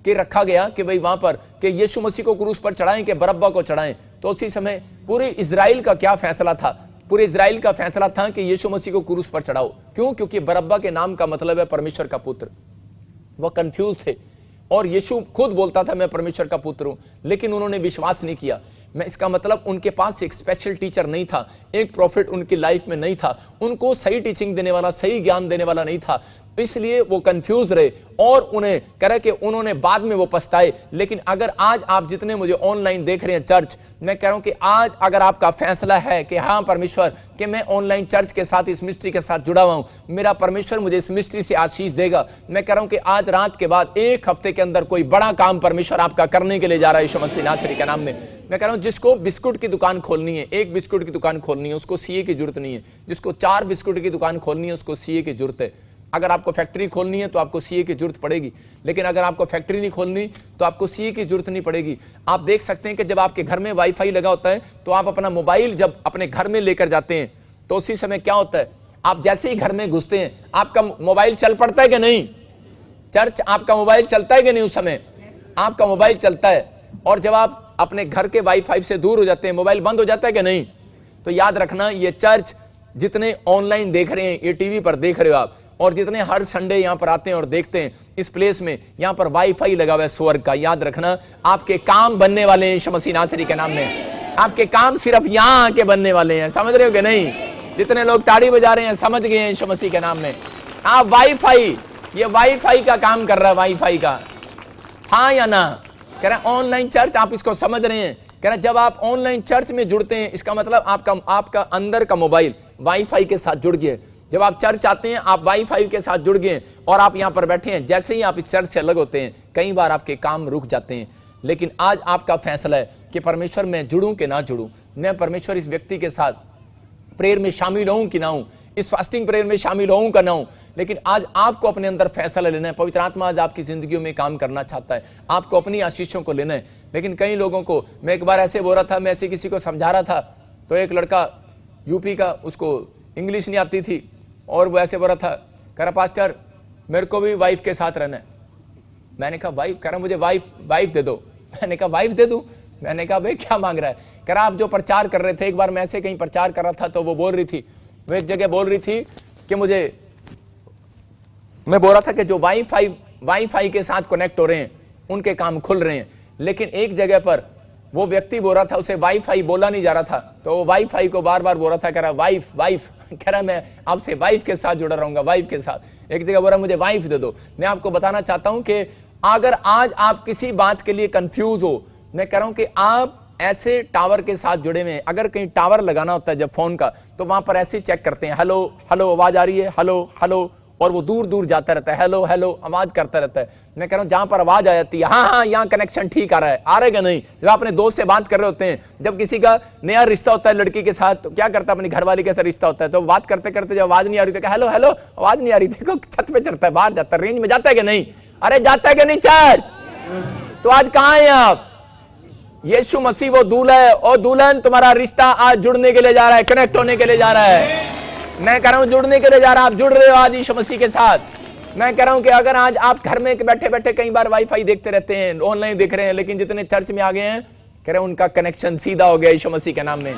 के रखा गया कि भाई वहां पर कि यीशु मसीह को क्रूस पर चढ़ाएं कि बरब्बा को चढ़ाएं। तो उसी समय पूरे इजराइल का क्या फैसला था? पूरे इजराइल का फैसला था कि यीशु मसीह को क्रूस पर चढ़ाओ। क्यों? क्योंकि बरब्बा के नाम का मतलब है परमेश्वर का पुत्र। वह कंफ्यूज थे और यीशु खुद बोलता था मैं परमेश्वर का पुत्र हूं, लेकिन उन्होंने विश्वास नहीं किया। मैं इसका मतलब उनके पास एक स्पेशल टीचर नहीं था, एक प्रॉफिट उनकी लाइफ में नहीं था, उनको सही टीचिंग देने वाला, सही ज्ञान देने वाला नहीं था, इसलिए वो कंफ्यूज रहे और उन्हें कह कि उन्होंने बाद में वो पछताए। लेकिन अगर आज आप जितने मुझे ऑनलाइन देख रहे हैं चर्च, मैं कह रहा हूं कि आज अगर आपका फैसला है कि हाँ परमेश्वर कि मैं ऑनलाइन चर्च के साथ इस मिस्ट्री के साथ जुड़ा हुआ हूं, मेरा परमेश्वर मुझे इस मिस्ट्री से आशीष देगा, मैं कह रहा हूं कि आज रात के बाद एक हफ्ते के अंदर कोई बड़ा काम परमेश्वर आपका करने के लिए जा रहा है यीशु मसीह नासरी के नाम में। मैं कह रहा हूं जिसको बिस्कुट की दुकान खोलनी है, एक बिस्कुट की दुकान खोलनी है, उसको सीए की जरूरत नहीं है। जिसको 4 बिस्कुट की दुकान खोलनी है उसको सीए की जरूरत है। अगर आपको फैक्ट्री खोलनी है तो आपको सीए की जरूरत पड़ेगी, लेकिन अगर आपको फैक्ट्री नहीं खोलनी तो आपको सीए की जरूरत नहीं पड़ेगी। आप देख सकते हैं कि जब आपके घर में वाईफाई लगा होता है तो आप अपना मोबाइल जब अपने घर में लेकर जाते हैं तो उसी समय क्या होता है, आप जैसे ही घर में घुसते हैं आपका मोबाइल चल पड़ता है कि नहीं? चर्च आपका मोबाइल चलता है कि नहीं? उस समय आपका मोबाइल चलता है। और जब आप अपने घर के वाईफाई से दूर हो जाते हैं मोबाइल बंद हो जाता है कि नहीं? तो याद रखना, ये चर्च जितने ऑनलाइन देख रहे हैं, ये टीवी पर देख रहे हो आप, और जितने हर संडे यहां पर आते हैं और देखते हैं, इस प्लेस में यहां पर वाईफाई लगा हुआ है स्वर्ग का। याद रखना, आपके काम बनने वाले हैं यीशु मसीह नासरी के नाम में। आपके काम सिर्फ यहां आके बनने वाले हैं, समझ रहे हो कि नहीं? जितने लोग ताड़ी बजा रहे हैं समझ गए हैं यीशु मसीह के नाम में। आप वाईफाई, ये वाईफाई का काम कर रहा है, वाईफाई का, हाँ या ना? कह रहा है ऑनलाइन चर्च, आप इसको समझ रहे हैं? कह रहा जब आप ऑनलाइन चर्च में जुड़ते हैं इसका मतलब आपका अंदर का मोबाइल वाईफाई के साथ जुड़ गया। जब आप चर्च आते हैं आप वाईफाई के साथ जुड़ गए और आप यहां पर बैठे हैं, जैसे ही आप इस चर्च से अलग होते हैं कई बार आपके काम रुक जाते हैं। लेकिन आज आपका फैसला है कि परमेश्वर मैं जुड़ूं कि ना जुड़ूं, मैं परमेश्वर इस व्यक्ति के साथ प्रेयर में शामिल होऊं कि ना हूं, इस फास्टिंग प्रेयर में शामिल होऊं कि ना हूं। लेकिन आज आपको अपने अंदर फैसला लेना है। पवित्र आत्मा आज आपकी जिंदगी में काम करना चाहता है, आपको अपनी आशीषों को लेना है। लेकिन कई लोगों को, मैं एक बार ऐसे बोल रहा था, मैं ऐसे किसी को समझा रहा था तो एक लड़का यूपी का, उसको इंग्लिश नहीं आती थी और वो ऐसे बोल रहा था, कह रहा पास्टर मेरे को भी वाइफ के साथ रहना है। मैंने कहा वाइफ? कह रहा मुझे वाइफ दे दो। मैंने कहा वाइफ दे दूं? मैंने कहा भाई क्या मांग रहा है? कह रहा आप जो प्रचार कर रहे थे, एक बार मैं ऐसे कहीं प्रचार कर रहा था तो वो बोल रही थी, वो एक जगह बोल रही थी कि मैं बोल रहा था कि जो वाईफाई के साथ कनेक्ट हो रहे हैं उनके काम खुल रहे हैं, लेकिन एक जगह पर वो व्यक्ति बोल रहा था, उसे वाईफाई बोला नहीं जा रहा था, तो वो वाईफाई को बार बार बोल रहा था, कह रहा वाइफ कह रहा मैं आपसे वाइफ के साथ जुड़ा रहूंगा, वाइफ के साथ। एक जगह बोल रहा मुझे वाइफ दे दो। मैं आपको बताना चाहता हूं कि अगर आज आप किसी बात के लिए कंफ्यूज हो, मैं कह रहा हूं कि आप ऐसे टावर के साथ जुड़े हुए हैं। अगर कहीं टावर लगाना होता है जब फोन का, तो वहां पर ऐसे चेक करते हैं, हेलो हेलो आवाज आ रही है, हेलो हेलो, और वो दूर दूर जाता रहता है, हेलो हेलो आवाज करता रहता है। मैं कह रहा हूं जहां पर आवाज आ जाती है, हाँ यहाँ कनेक्शन ठीक आ रहा है, आ रहेगा नहीं। जब अपने दोस्त से बात कर रहे होते हैं, जब किसी का नया रिश्ता होता है लड़की के साथ, तो क्या करता है, अपनी घरवाली के साथ रिश्ता होता है, तो बात करते करते जब आवाज नहीं आ रही थी, हेलो हेलो आवाज नहीं आ रही थी, छत पे चढ़ता है, बाहर जाता है, रेंज में जाता है कि नहीं? अरे जाता है कि नहीं चर्च? तो आज कहां है आप? यीशु मसीह वो दूल्हा है और दुल्हन तुम्हारा रिश्ता आज जुड़ने के लिए जा रहा है, कनेक्ट होने के लिए जा रहा है। मैं कह रहा हूं जुड़ने के लिए जा रहा है। आप जुड़ रहे हो आज यीशु मसीह के साथ। मैं कह रहा हूं कि अगर आज आप घर में बैठे बैठे कई बार वाईफाई देखते रहते हैं, ऑनलाइन देख रहे हैं, लेकिन जितने चर्च में आ गए हैं कह रहे हैं उनका कनेक्शन सीधा हो गया यीशु मसीह के नाम में।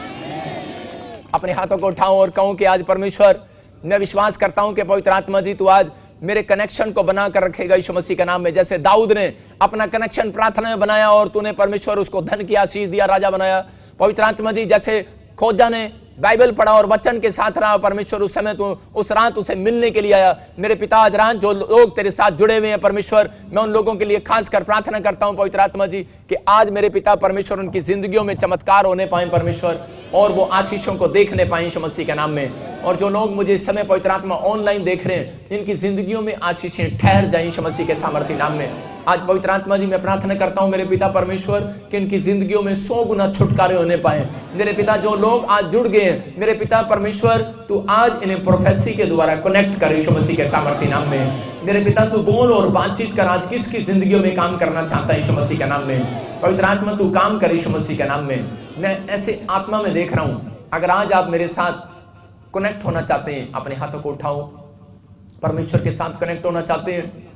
अपने हाथों को उठाऊं और कहूं कि आज परमेश्वर, मैं विश्वास करता हूं कि पवित्र आत्मा जी तू आज मेरे कनेक्शन को बना कर रखेगा यीशु मसीह के नाम में। जैसे दाऊद ने अपना कनेक्शन प्रार्थना में बनाया और तूने परमेश्वर उसको धन की आशीष दिया, राजा बनाया। पवित्र आत्मा जी जैसे खोजा ने बाइबल पढ़ा और वचन के साथ रहा, परमेश्वर उस समय तू उस रात उसे मिलने के लिए आया। मेरे पिता आज रात जो लोग तेरे साथ जुड़े हुए हैं परमेश्वर, मैं उन लोगों के लिए खास कर प्रार्थना करता हूं पवित्र आत्मा जी कि आज मेरे पिता परमेश्वर उनकी जिंदगियों में चमत्कार होने पाए परमेश्वर, और वो आशीषों को देखने पाए यीशु मसीह के नाम में। और जो लोग मुझे इस समय पवित्र आत्मा ऑनलाइन देख रहे हैं, इनकी जिंदगियों में आशीषें ठहर जाएं यीशु मसीह के सामर्थ्य नाम में। आज पवित्र आत्मा जी मैं प्रार्थना करता हूं मेरे पिता परमेश्वर कि इनकी जिंदगियों में 100 गुना छुटकारे होने पाए। मेरे पिता जो लोग आज जुड़ गए हैं, मेरे पिता परमेश्वर तू आज इन्हें प्रोफेसी के द्वारा कनेक्ट कर यीशु मसीह के सामर्थ्य नाम में। मेरे पिता तू बोल और बातचीत कर, आज किसकी जिंदगियों में काम करना चाहता है यीशु मसीह के नाम में। पवित्र आत्मा तू काम कर यीशु मसीह के नाम में। मैं ऐसे आत्मा में देख रहा हूं, अगर आज आप मेरे साथ कनेक्ट होना चाहते हैं, अपने हाथों को उठाओ। परमेश्वर के साथ कनेक्ट होना चाहते हैं,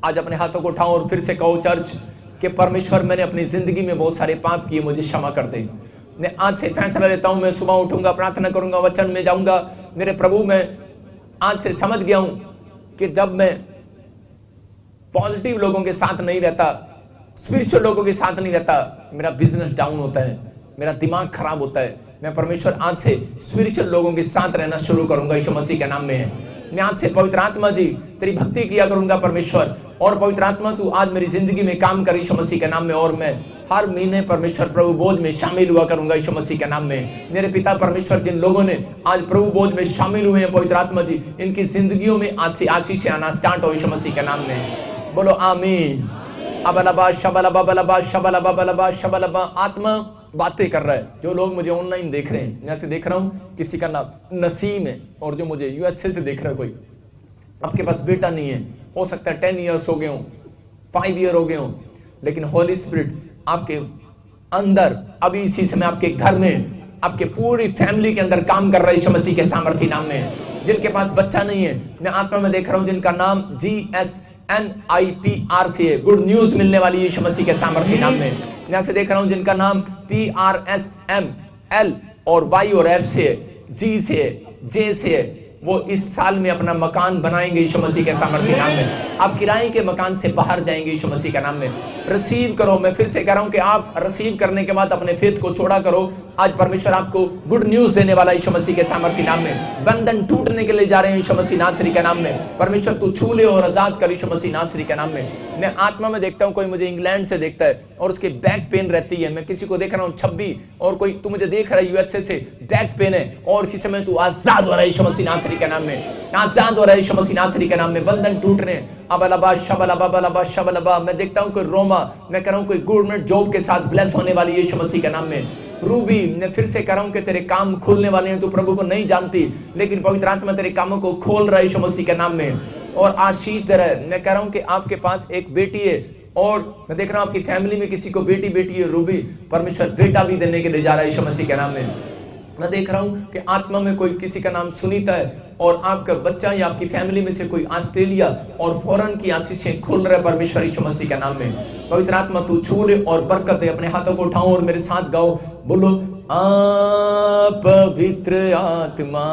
आज अपने हाथों को उठाओ और फिर से कहो चर्च कि परमेश्वर मैंने अपनी जिंदगी में बहुत सारे पाप किए, मुझे क्षमा कर दे। मैं आज से फैसला लेता हूं, मैं सुबह उठूंगा, प्रार्थना करूंगा, वचन में जाऊंगा। मेरे प्रभु, मैं आज से समझ गया हूं कि जब मैं पॉजिटिव लोगों के साथ नहीं रहता, स्पिरिचुअल लोगों के साथ नहीं रहता, मेरा बिजनेस डाउन होता है, मेरा दिमाग खराब होता है। मैं परमेश्वर आज से स्पिरिचुअल लोगों के साथ रहना शुरू करूंगा यीशु मसीह के नाम में। मैं आज से पवित्र आत्मा जी तेरी भक्ति किया करूंगा परमेश्वर, और पवित्र आत्मा तू आज मेरी जिंदगी में काम कर यीशु मसीह के नाम में। और मैं हर महीने परमेश्वर प्रभु बोझ में शामिल हुआ करूंगा यीशु मसीह के नाम में। मेरे पिता परमेश्वर, जिन लोगों ने आज प्रभु बोझ में शामिल हुए हैं पवित्र आत्मा जी, इनकी जिंदगियों में आज से आशीष आना स्टार्ट हो यीशु मसीह के नाम में। बोलो आमीन। अबलबा शबलबा बलबा शबलबा बलबा शबलबा। आत्मा बातें कर रहा है। जो लोग मुझे ऑनलाइन देख रहे हैं, मैं ऐसे देख रहा हूं किसी का नाम नसीम है, और जो मुझे यूएसए से देख रहा है कोई, आपके पास बेटा नहीं है, हो सकता है 10 ईयर्स हो गए हों, 5 ईयर हो गए हों, लेकिन होली स्पिरिट आपके अंदर अभी इसी समय आपके घर में, आपके पूरी फैमिली के अंदर काम कर रहा है यीशु मसीह के सामर्थ्य नाम में। जिनके पास बच्चा नहीं है, मैं आत्मा में देख रहा हूं जिनका नाम GSNIPR से है, गुड न्यूज मिलने वाली यीशु मसीह के सामर्थ्य नाम में। मैं ऐसे देख रहा हूं जिनका नाम PRSML और Y और F से है, G से है, J से है, वो इस साल में अपना मकान बनाएंगे यीशु मसीह के सामर्थ्य नाम में। आप किराए के मकान से बाहर जाएंगे यीशु मसीह के नाम में। रिसीव करो। मैं फिर से कह रहा हूं कि आप रिसीव करने के बाद अपने फेथ को छोड़ा करो। आज परमेश्वर आपको गुड न्यूज देने वाला यीशु मसीह के सामर्थ्य नाम में। बंधन टूटने के लिए जा रहे हैं यीशु मसीह नासरी के नाम में। परमेश्वर तू छू ले और आजाद कर यीशु मसीह नासरी के नाम में। मैं आत्मा में देखता हूं कोई मुझे इंग्लैंड से देखता है और उसके बैक पेन रहती है। मैं किसी को देख रहा हूं 26, और कोई तू मुझे देख रहा है यूएसए से, बैक पेन है, और इसी समय तू आजाद हो रहा है यीशु मसीह नासरी के नाम में। आजाद हो रहा है यीशु मसीह नासरी के नाम में। बंधन टूट रहे हैं। अबलबा शबलबा बलबा शबलबा। मैं देखता हूं कोई रोमा, मैं कह रहा हूं कोई गवर्नमेंट जॉब के साथ ब्लेस होने वाली यीशु मसीह के नाम में। रूबी, मैं फिर से कह रहा हूं कि तेरे काम खुलने वाले हैं। तू प्रभु को नहीं जानती, लेकिन पवित्र आत्मा तेरे कामों को खोल रहा है यीशु मसीह के नाम में और आशीष दे रहा है। मैं कह रहा हूं कि आपके पास एक बेटी है, और मैं देख रहा हूं आपकी फैमिली में किसी को बेटी है रूबी, परमेश्वर बेटा भी देने के लिए जा रहा है यीशु मसीह के नाम में। मैं देख रहा हूं कि आत्मा में कोई किसी का नाम सुनीता है, और आपका बच्चा या आपकी फैमिली में से कोई ऑस्ट्रेलिया और फॉरेन की आशीषें खुल रहे परमेश्वर यीशु मसीह के नाम में। पवित्र आत्मा तू छू ले और बरकत दे। अपने हाथों को उठाओ और मेरे साथ गाओ, बोलो पवित्र आत्मा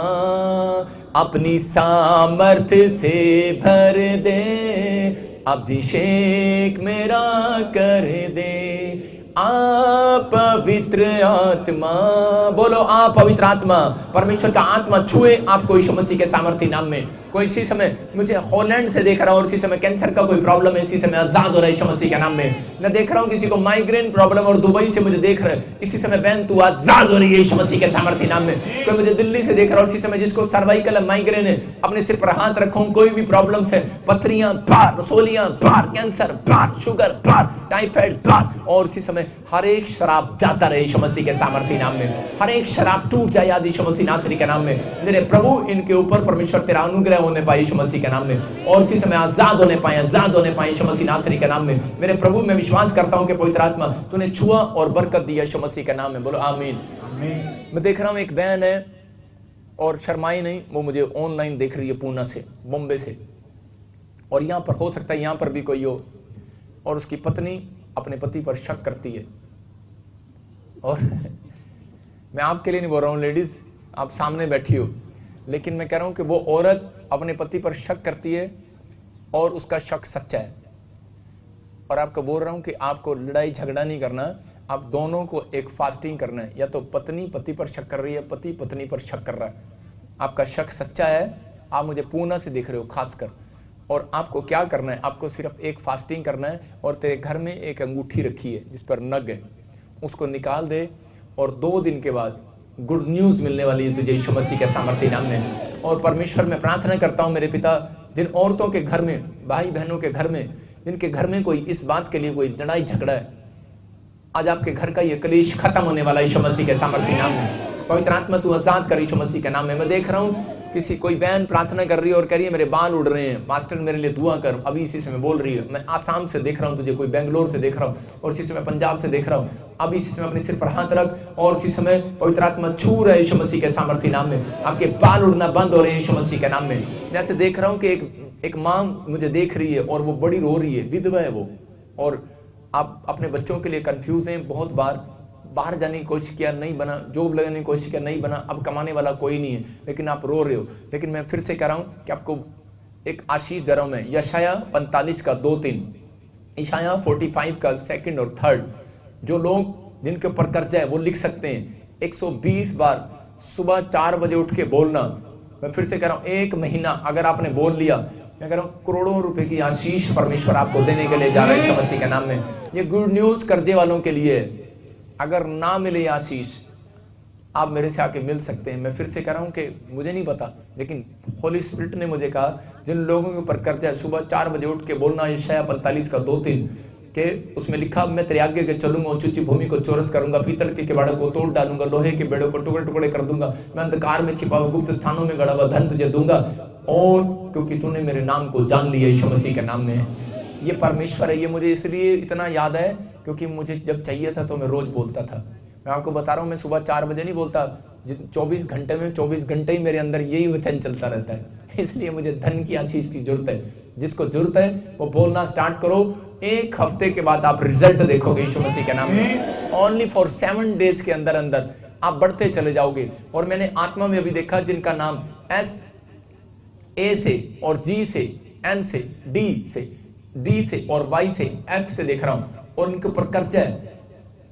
अपनी सामर्थ्य से भर दे, अभिषेक मेरा कर दे। पवित्र आत्मा, बोलो पवित्र आत्मा, परमेश्वर का आत्मा छुए आपको यीशु मसीह के सामर्थ्य नाम में। कोई इसी समय मुझे हॉलैंड से देख रहा है और इसी समय कैंसर का कोई प्रॉब्लम है, इसी समय आजाद हो रहा है यीशु मसीह के नाम में। मैं देख रहा हूं किसी को माइग्रेन प्रॉब्लम और दुबई से मुझे देख रहा है, इसी समय बहन तू आजाद हो रही है यीशु मसीह के सामर्थ्य नाम में। कोई मुझे दिल्ली से देख रहा है और इसी समय जिसको सर्वाइकल माइग्रेन है, अपने सिर पर हाथ रखो। कोई भी प्रॉब्लम है, पथरियां बाहर, रसोलियां बाहर, कैंसर बाहर, शुगर बाहर, टाइफाइड बाहर, और इसी समय हर एक शराब जाता रहे यीशु मसीह के सामर्थी नाम में, हर एक शराब टूट जाए याद यीशु मसीह नासरी के नाम में। मेरे प्रभु इनके ऊपर परमेश्वर तेरा अनुग्रह होने पाए यीशु मसीह के नाम में, और इसी समय आजाद होने पाए यीशु मसीह नासरी के नाम में। मेरे प्रभु मैं विश्वास करता हूँ कि पवित्र आत्मा तूने छुआ और बरकत दिया यीशु मसीह के नाम में, बोलो आमीन। मैं देख रहा हूँ एक बहन है और शर्माई नहीं, वो मुझे ऑनलाइन देख रही है पूना से, बॉम्बे से, और यहाँ पर हो सकता है यहाँ पर भी कोई हो, और उसकी पत्नी अपने पति पर शक करती है। और मैं आपके लिए नहीं बोल रहा हूँ लेडीज, आप सामने बैठी हो, लेकिन मैं कह रहा हूँ कि वो औरत अपने पति पर शक करती है और उसका शक सच्चा है। और आपको बोल रहा हूँ कि आपको लड़ाई झगड़ा नहीं करना, आप दोनों को एक फास्टिंग करना है। या तो पत्नी पति पर शक कर रही है, पति पत्नी पर शक कर रहा है, आपका शक सच्चा है, आप मुझे पूना से देख रहे हो खासकर, और आपको क्या करना है, आपको सिर्फ एक फास्टिंग करना है, और तेरे घर में एक अंगूठी रखी है जिस पर नग है, उसको निकाल दे, और 2 दिन के बाद गुड न्यूज़ मिलने वाली है तुझे यीशु मसीह के सामर्थी नाम में। और परमेश्वर मैं प्रार्थना करता हूँ मेरे पिता, जिन औरतों के घर में, भाई बहनों के घर में, जिनके घर में कोई इस बात के लिए कोई लड़ाई झगड़ा है, आज आपके घर का ये कलेश खत्म होने वाला है यीशु मसीह के सामर्थी नाम में। पवित्र आत्मा तू आजाद कर यीशु मसीह के नाम में। मैं देख रहा हूँ किसी कोई बहन प्रार्थना कर रही है और कह रही है मेरे बाल उड़ रहे हैं, मास्टर मेरे लिए दुआ कर, अभी इसी समय बोल रही है। मैं आसाम से देख रहा हूँ तुझे, कोई बेंगलोर से देख रहा हूँ, और इसी समय पंजाब से देख रहा हूँ। अभी इसी समय अपने सिर पर हाथ रख, और इसी समय पवित्र आत्मा छू रहा है यीशु मसीह के सामर्थी नाम में। आपके बाल उड़ना बंद हो रहे हैं यीशु मसीह के नाम में। मैं ऐसे देख रहा हूँ कि एक माँ मुझे देख रही है और वो बड़ी रो रही है, विधवा है वो, और आप अपने बच्चों के लिए कंफ्यूज हैं। बहुत बार बाहर जाने की कोशिश किया, नहीं बना, जॉब लगाने की कोशिश किया, नहीं बना, अब कमाने वाला कोई नहीं है, लेकिन आप रो रहे हो। लेकिन मैं फिर से कह रहा हूँ कि आपको एक आशीष दे रहा हूँ मैं। यशाया 45 का 2-3, यशाया 45 का 2 और 3, जो लोग जिनके ऊपर कर्जा है वो लिख सकते हैं 120 बार सुबह 4 बजे उठ के बोलना। मैं फिर से कह रहा हूँ, 1 महीना अगर आपने बोल लिया, मैं कह रहा हूँ करोड़ों रुपए की आशीष परमेश्वर आपको देने के लिए जा रहे हैं यीशु मसीह के नाम में। ये गुड न्यूज कर्जे वालों के लिए, अगर ना मिले आशीष आप मेरे से आके मिल सकते हैं। मैं फिर से कह रहा हूँ कि मुझे नहीं पता, लेकिन होली स्पिरिट ने मुझे कहा जिन लोगों के ऊपर कर्जा है सुबह 4 बजे उठ के बोलना यशाया 45 का 2-3 के, उसमें लिखा मैं तेरे आगे के चलूंगा, ऊंची भूमि को चौरस करूंगा, पीतल के किवाड़ों को तोड़ डालूंगा, लोहे के बेड़ों को टुकड़े टुकड़े कर दूंगा, मैं अंधकार में छिपा हुआ गुप्त स्थानों में गड़ा हुआ धन तुझे दूंगा, और क्योंकि तूने मेरे नाम को जान लिया यीशु मसीह के नाम में। ये परमेश्वर है। ये मुझे इसलिए इतना याद है क्योंकि मुझे जब चाहिए था तो मैं रोज बोलता था। मैं आपको बता रहा हूँ, मैं सुबह 4 बजे नहीं बोलता, 24 घंटे में 24 घंटे ही मेरे अंदर यही वचन चलता रहता है। इसलिए मुझे धन की आशीष की जरूरत है। जिसको जरूरत है वो बोलना स्टार्ट करो, 1 हफ्ते के बाद आप रिजल्ट देखोगे यीशु मसीह के नाम में। ओनली फॉर 7 डेज के अंदर अंदर आप बढ़ते चले जाओगे। और मैंने आत्मा में अभी देखा जिनका नाम एस, ए से और जी से, एन से, डी से और वाई से, एफ से देख रहा हूं, और इनके ऊपर कर्जा है।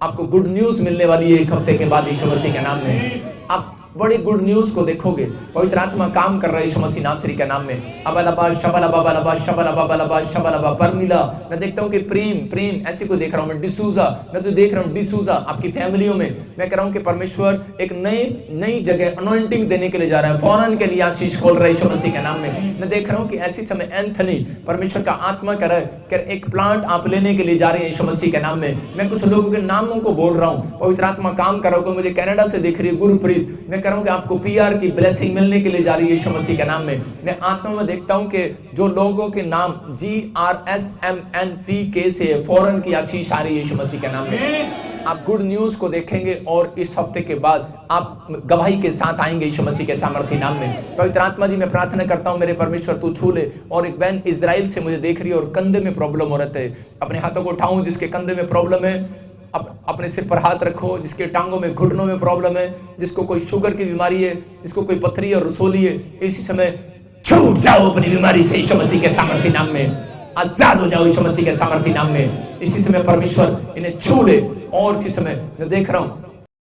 आपको गुड न्यूज मिलने वाली है 1 हफ्ते के बाद यीशु मसीह के नाम में। आप बड़े गुड न्यूज को देखोगे। पवित्र आत्मा काम कर रहा है यीशु मसीह नासरी के नाम में। अबलबा शबलबा बलबा शबलबा बलबा शबलबा परमिला, मैं देखता हूं कि प्रेम ऐसे को देख रहा हूं मैं। डिसूजा, मैं तो देख रहा हूं डिसूजा आपकी फैमिलियों में। मैं कह रहा हूं कि परमेश्वर एक नई जगह अनॉइंटिंग देने के लिए जा रहा है, फौरन के लिए आशीष खोल रहा है यीशु मसीह के नाम में। मैं देख रहा हूं कि ऐसी समय एंथनी, परमेश्वर का आत्मा कर रहा है कि एक प्लांट आप लेने के लिए जा रहे हैं यीशु मसीह के नाम में। मैं कुछ लोगों के नामों को बोल रहा हूं, पवित्र आत्मा काम कर रहा है। मुझे कनाडा से देख रही है गुरप्रीत, मैं कह रहा हूं कि आपको PR की ब्लेसिंग मिलने के लिए जा रही है यीशु मसीह के नाम में। मैं आत्मा में देखता हूं कि जो लोगों के नाम GRSMNTK से फौरन की आशीष आ रही है यीशु मसीह के नाम में। आप गुड न्यूज को देखेंगे और इस हफ्ते के बाद आप गवाही के साथ आएंगे यीशु मसीह के सामर्थी नाम में। पवित्र आत्मा जी मैं प्रार्थना करता हूं मेरे परमेश्वर तू छू ले। और एक बहन इजराइल से मुझे देख रही है और कंधे में प्रॉब्लम हो रहा है। अपने हाथों को उठाऊं जिसके कंधे में प्रॉब्लम है, अपने सिर पर हाथ रखो। जिसके टांगों में घुटनों में प्रॉब्लम है, जिसको कोई शुगर की बीमारी है, जिसको कोई पथरी और रसोली है, इसी समय छूट जाओ अपनी बीमारी से यीशु मसीह के सामर्थी नाम में। आजाद हो जाओ यीशु मसीह के सामर्थी नाम में। इसी समय परमेश्वर इन्हें छू ले। और इसी समय मैं देख रहा हूं